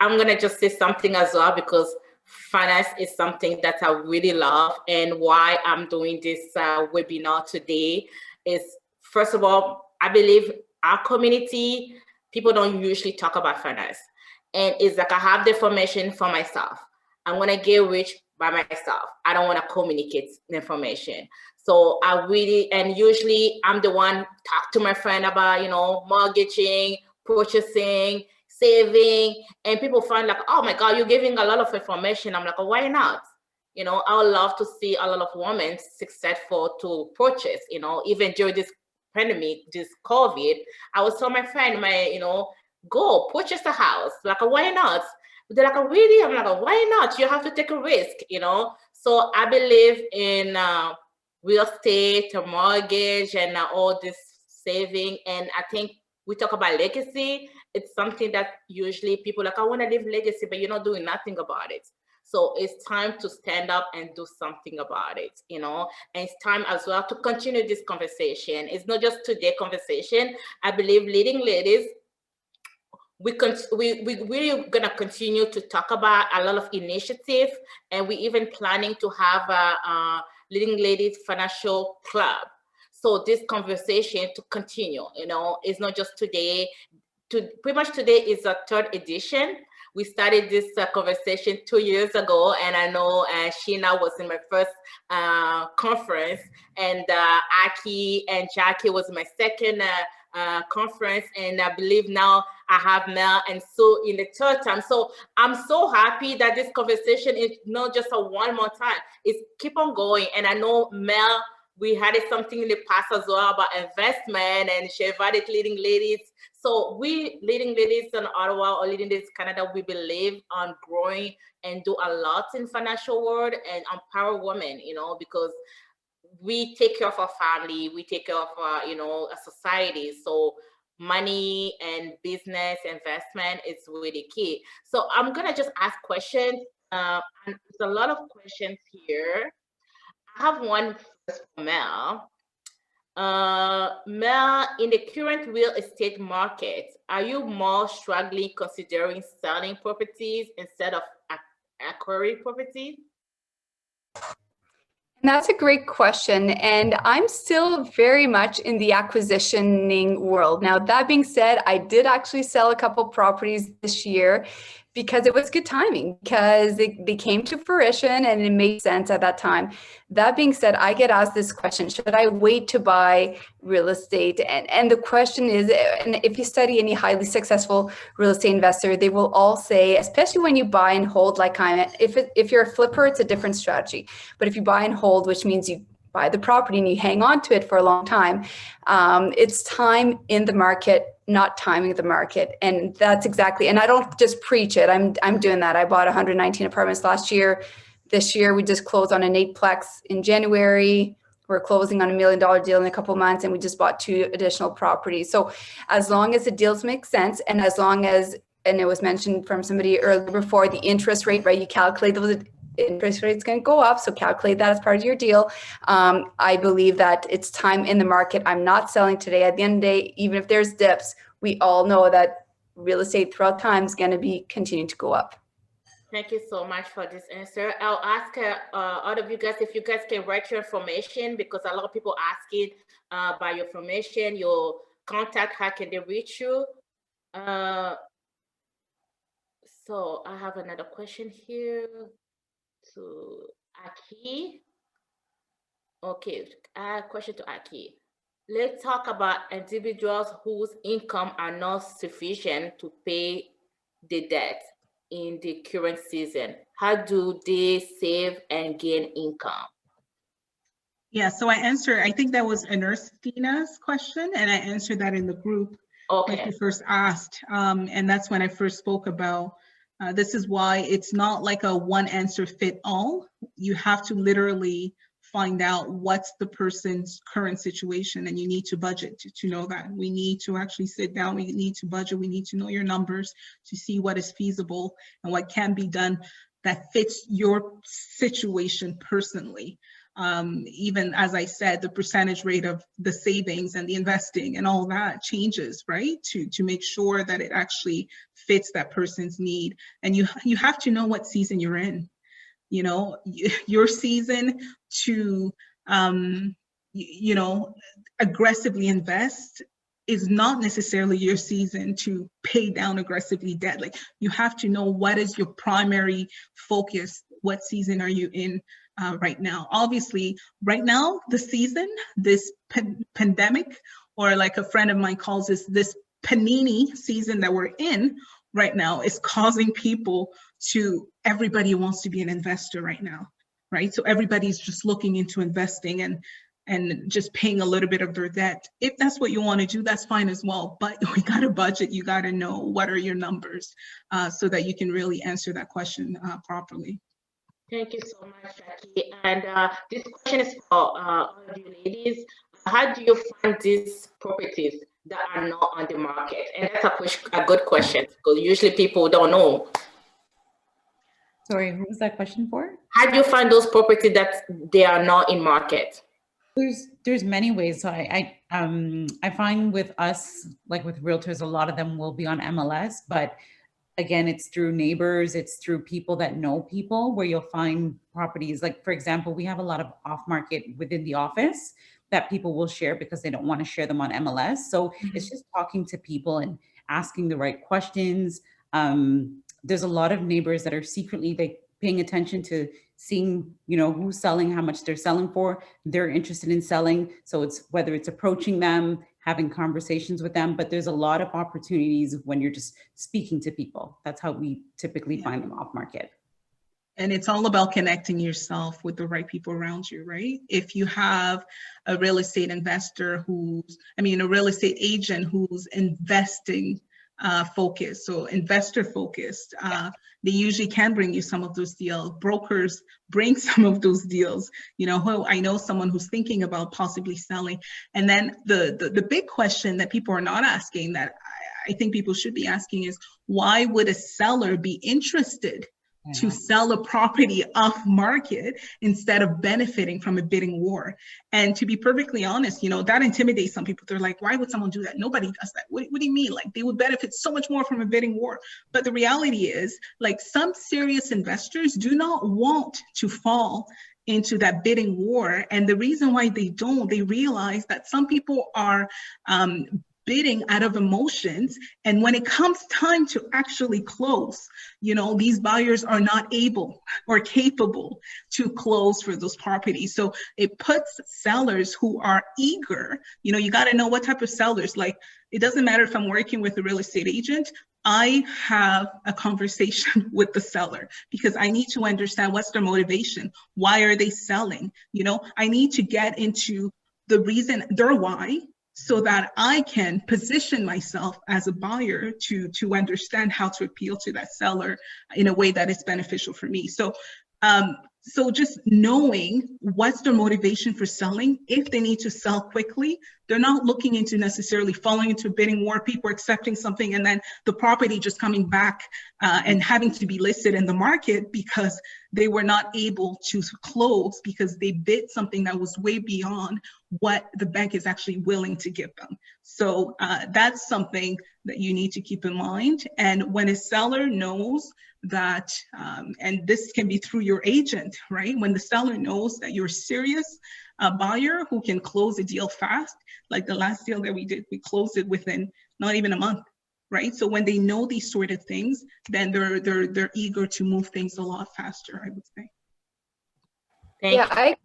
I'm going to just say something as well, because finance is something that I really love. And why I'm doing this webinar today is, first of all, I believe our community, people don't usually talk about finance. And it's like I have the information for myself. I'm going to get rich by myself. I don't want to communicate the information. So usually I'm the one talk to my friend about, mortgaging, purchasing, saving, and people find like, oh my God, you're giving a lot of information. I'm like, oh, why not? I would love to see a lot of women successful to purchase, even during this pandemic, this COVID, I was telling my friend, go purchase a house. Like, why not? They're like, really? I'm like, why not? You have to take a risk, So So I believe in real estate, a mortgage, and all this saving. And I think we talk about legacy. It's something that usually people like, I want to leave legacy, but you're not doing nothing about it. So it's time to stand up and do something about it, you know, and it's time as well to continue this conversation. It's not just today conversation. I believe leading ladies, we really gonna continue to talk about a lot of initiative, and we even planning to have a leading ladies financial club. So this conversation to continue, you know, it's not just today. Pretty much today is a third edition. We started this conversation 2 years ago, and I know Sheena was in my first conference, and Aki and Jackie was my second conference, and I believe now I have Mel and Sue in the third time. So I'm so happy that this conversation is not just a one more time. It's keep on going, and I know Mel, we had something in the past as well about investment, and she invited leading ladies. So we leading ladies in Ottawa or leading ladies Canada, we believe on growing and do a lot in financial world and empower women, you know, because we take care of our family, we take care of you know, a society. So money and business investment is really key. So I'm gonna just ask questions. And there's a lot of questions here. I have one first for Mel. Mel, in the current real estate market, are you more struggling considering selling properties instead of acquiring properties? That's a great question. And I'm still very much in the acquisitioning world. Now, that being said, I did actually sell a couple properties this year because it was good timing, because they came to fruition and it made sense at that time. That being said, I get asked this question, should I wait to buy real estate? And the question is, and if you study any highly successful real estate investor, they will all say, especially when you buy and hold, like if you're a flipper, it's a different strategy. But if you buy and hold, which means you buy the property and you hang on to it for a long time, it's time in the market, not timing the market. And that's exactly, and I don't just preach it, I'm doing that. I bought 119 apartments last year. This year, we just closed on an 8-plex in January. We're closing on $1 million deal in a couple of months, and we just bought 2 additional properties. So as long as the deals make sense, and as long as, and it was mentioned from somebody earlier before, the interest rate, right? You calculate those interest rates going to go up, so calculate that as part of your deal. I believe that it's time in the market. I'm not selling today. At the end of the day, even if there's dips, we all know that real estate throughout time is going to be continuing to go up. Thank you so much for this answer. I'll ask all of you guys if you guys can write your information, because a lot of people asking about your information, your contact, how can they reach you? So I have another question here to Aki. Okay, I have a question to Aki. Let's talk about individuals whose income are not sufficient to pay the debt in the current season. How do they save and gain income? Yeah, so I think that was Ernestina's question, and I answered that in the group when you first asked. And that's when I first spoke about, this is why it's not like a one answer fit all. You have to literally find out what's the person's current situation, and you need to budget to know that. We need to actually sit down, we need to budget, we need to know your numbers to see what is feasible and what can be done that fits your situation personally. Even as I said, the percentage rate of the savings and the investing and all that changes, right? To make sure that it actually fits that person's need. And you have to know what season you're in. You know, your season to, you know, aggressively invest is not necessarily your season to pay down aggressively debt. Like, you have to know what is your primary focus. What season are you in right now? Obviously, right now, the season, this pandemic, or like a friend of mine calls this panini season that we're in right now, is causing people to, everybody wants to be an investor right now, right? So everybody's just looking into investing and just paying a little bit of their debt. If that's what you want to do, that's fine as well. But we got to budget. You got to know what are your numbers so that you can really answer that question properly. Thank you so much, Jackie. And this question is for all of you ladies. How do you find these properties that are not on the market? And that's a good question because usually people don't know. Sorry, who was that question for? How do you find those properties that they are not in market? There's many ways. So I find with us, like with realtors, a lot of them will be on MLS, but again, it's through neighbors, it's through people that know people where you'll find properties. Like, for example, we have a lot of off market within the office that people will share because they don't want to share them on MLS. So it's just talking to people and asking the right questions. There's a lot of neighbors that are secretly like paying attention to seeing, who's selling, how much they're selling for. They're interested in selling. So it's whether it's approaching them, having conversations with them, but there's a lot of opportunities when you're just speaking to people. That's how we typically find them off market. And it's all about connecting yourself with the right people around you, right? If you have a real estate investor a real estate agent who's investing focused, so investor focused, they usually can bring you some of those deals. Brokers bring some of those deals. I know someone who's thinking about possibly selling. And then the big question that people are not asking, that I think people should be asking, is why would a seller be interested to sell a property off market instead of benefiting from a bidding war? And to be perfectly honest, that intimidates some people. They're like, why would someone do that? Nobody does that. What do you mean? Like, they would benefit so much more from a bidding war. But the reality is, like, some serious investors do not want to fall into that bidding war. And the reason why they don't, they realize that some people are bidding out of emotions. And when it comes time to actually close, these buyers are not able or capable to close for those properties. So it puts sellers who are eager, you got to know what type of sellers. Like, it doesn't matter if I'm working with a real estate agent, I have a conversation with the seller because I need to understand what's their motivation. Why are they selling? I need to get into the reason, their why, so that I can position myself as a buyer to understand how to appeal to that seller in a way that is beneficial for me. So just knowing what's their motivation for selling. If they need to sell quickly, they're not looking into necessarily falling into a bidding war, people accepting something, and then the property just coming back and having to be listed in the market because they were not able to close because they bid something that was way beyond what the bank is actually willing to give them. So that's something that you need to keep in mind. And when a seller knows that, and this can be through your agent, right? When the seller knows that you're a serious buyer who can close a deal fast, like the last deal that we did, we closed it within not even a month, right? So when they know these sort of things, then they're eager to move things a lot faster, I would say. Yeah, I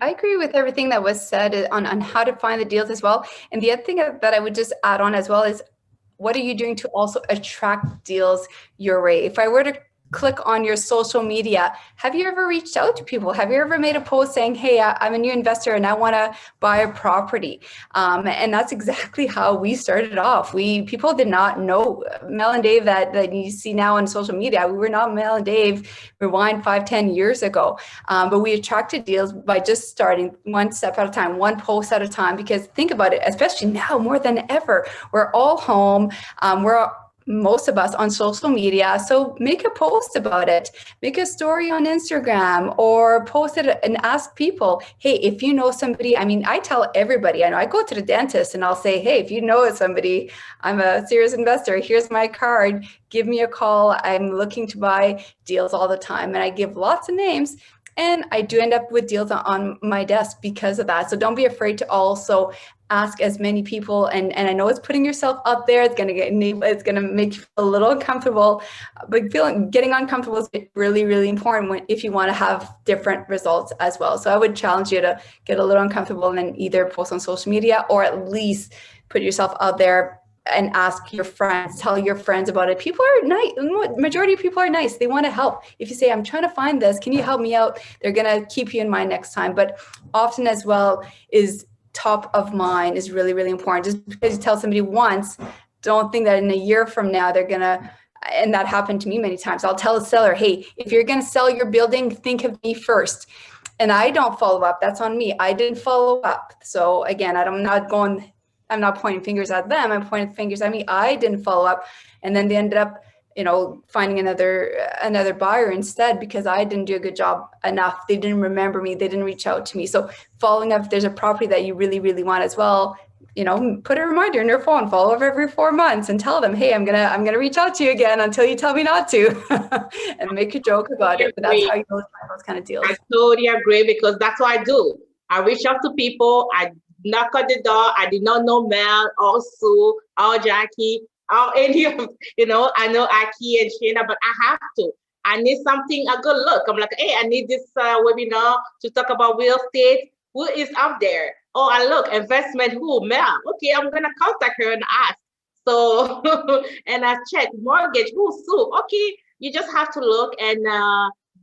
agree with everything that was said on how to find the deals as well. And the other thing that I would just add on as well is, what are you doing to also attract deals your way? If I were to click on your social media, have you ever reached out to people? Have you ever made a post saying, hey, I'm a new investor and I want to buy a property? And that's exactly how we started off. People did not know Mel and Dave that you see now on social media. We were not Mel and Dave rewind 5-10 years ago. But we attracted deals by just starting one step at a time, one post at a time, because think about it, especially now more than ever, we're all home. Most of us on social media. So make a post about it, make a story on Instagram or post it and ask people, hey, if you know somebody, I tell everybody, I go to the dentist and I'll say, hey, if you know somebody, I'm a serious investor, here's my card, give me a call. I'm looking to buy deals all the time. And I give lots of names. And I do end up with deals on my desk because of that. So don't be afraid to also ask as many people. And I know it's putting yourself up there. It's going to make you feel a little uncomfortable. But getting uncomfortable is really, really important if you want to have different results as well. So I would challenge you to get a little uncomfortable and then either post on social media or at least put yourself out there and ask your friends, tell your friends about it. People are nice. Majority of people are nice. They want to help. If you say, I'm trying to find this, can you help me out? They're going to keep you in mind next time. But often as well is top of mind is really, really important. Just because you tell somebody once, don't think that in a year from now, they're going to And that happened to me many times. I'll tell a seller, hey, if you're going to sell your building, think of me first. And I don't follow up. That's on me. I didn't follow up. So again, I'm not pointing fingers at them. I'm pointing fingers at me. I didn't follow up. And then they ended up, finding another buyer instead because I didn't do a good job enough. They didn't remember me. They didn't reach out to me. So following up, if there's a property that you really, really want as well, put a reminder in your phone, follow up every 4 months and tell them, hey, I'm gonna reach out to you again until you tell me not to, and make a joke about it. But that's how you know those kind of deals. I totally agree, because that's what I do. I reach out to people. I knock on the door. I did not know Mel or Sue or Jackie or any of, I know Aki and Shayna, but I have to. I need something, a good look. I'm like, hey, I need this webinar to talk about real estate. Who is out there? Oh, I look, investment, who? Mel. Okay, I'm going to contact her and ask. So, and I check mortgage, who? Sue. Okay, you just have to look and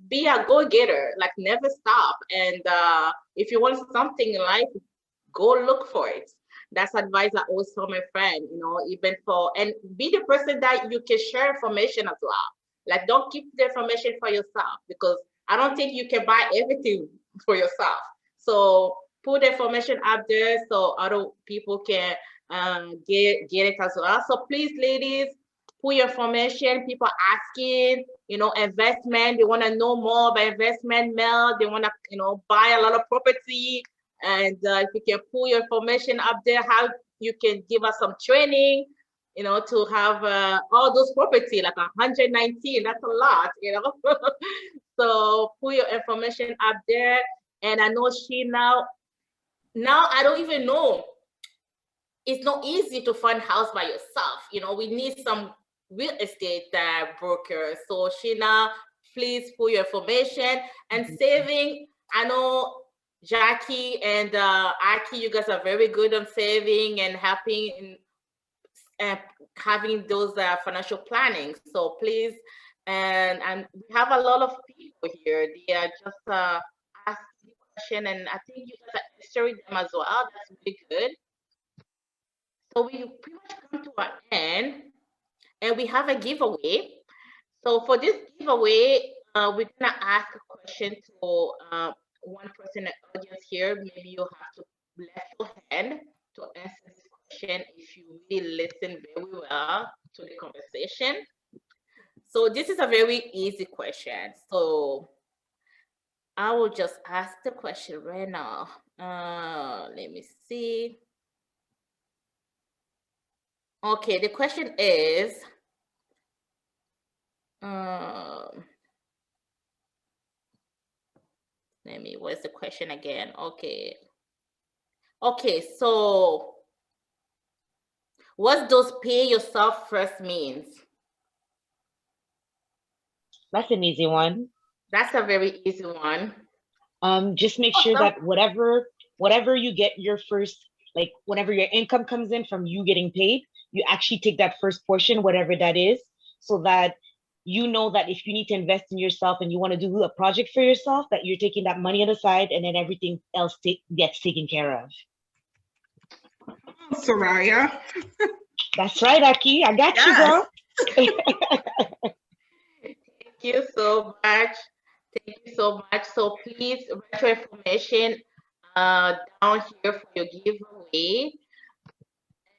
be a go-getter, like never stop. And if you want something in life, go look for it. That's advice I always tell my friend, even and be the person that you can share information as well. Like, don't keep the information for yourself, because I don't think you can buy everything for yourself. So put the information out there so other people can get it as well. So please, ladies, put your information. People asking, investment. They want to know more about investment, Mel. They want to, buy a lot of property. And if you can put your information up there, how you can give us some training, to have all those property, like 119, that's a lot, So put your information up there. And I know now I don't even know. It's not easy to find house by yourself. We need some real estate brokers. So Sheena, please put your information and saving. I know Jackie and Aki, you guys are very good on saving and helping in having those financial planning. So please, and we have a lot of people here. They are just asking question, and I think you guys are answering them as well. That's really good. So we pretty much come to an end, and we have a giveaway. So for this giveaway, we're gonna ask a question to one person in the audience here. Maybe you have to lift your hand to answer this question if you really listen very well to the conversation. So this is a very easy question. So I will just ask the question right now. Let me see. Okay, the question is, where's the question again? Okay, so what does pay yourself first means? That's an easy one. That's a very easy one. Just make sure that whatever you get your first, like whenever your income comes in from you getting paid, you actually take that first portion, whatever that is, so that you know that if you need to invest in yourself and you want to do a project for yourself, that you're taking that money on the side and then everything else gets taken care of. Soraya. That's right, Aki. I got you, girl. Thank you so much. Thank you so much. So please write your information down here for your giveaway.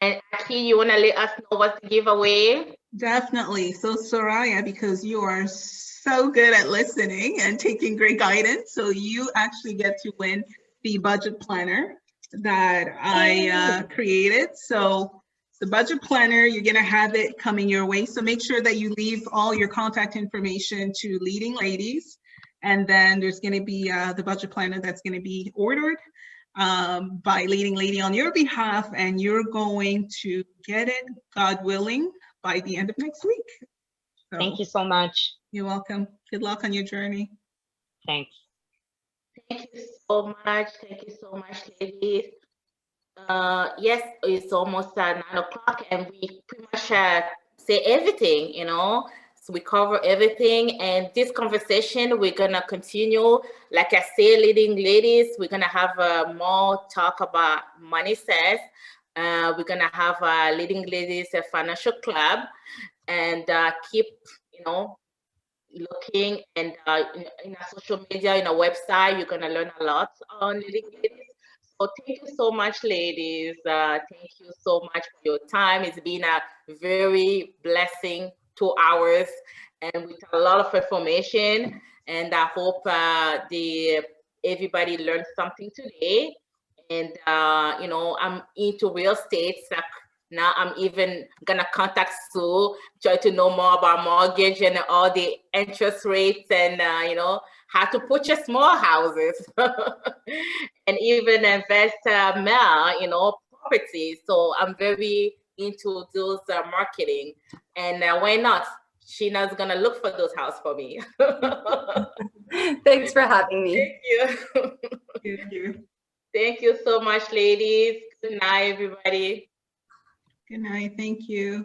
And Aki, you want to let us know what's the giveaway? Definitely. So Soraya, because you are so good at listening and taking great guidance, so you actually get to win the budget planner that I created. So the budget planner, you're going to have it coming your way. So make sure that you leave all your contact information to Leading Ladies. And then there's going to be the budget planner that's going to be ordered by Leading Lady on your behalf. And you're going to get it, God willing, by the end of next week. So, thank you so much. You're welcome. Good luck on your journey. Thanks. Thank you so much. Thank you so much, ladies. Yes, it's almost 9 o'clock and we pretty much say everything, so we cover everything. And this conversation, we're gonna continue. Like I say, Leading Ladies, we're gonna have more talk about money says. We're gonna have Leading Ladies Financial Club. and keep, looking, and in our social media, in our website, you're gonna learn a lot on leading ladies. So thank you so much, ladies. Thank you so much for your time. It's been a very blessing 2 hours, and with a lot of information. And I hope everybody learned something today. And I'm into real estate. So now I'm even gonna contact Sue, try to know more about mortgage and all the interest rates, and how to purchase more houses, and even invest more, property. So I'm very into those marketing, and why not? Sheena's gonna look for those houses for me. Thanks for having me. Thank you. Thank you. Thank you so much, ladies. Good night, everybody. Good night. Thank you.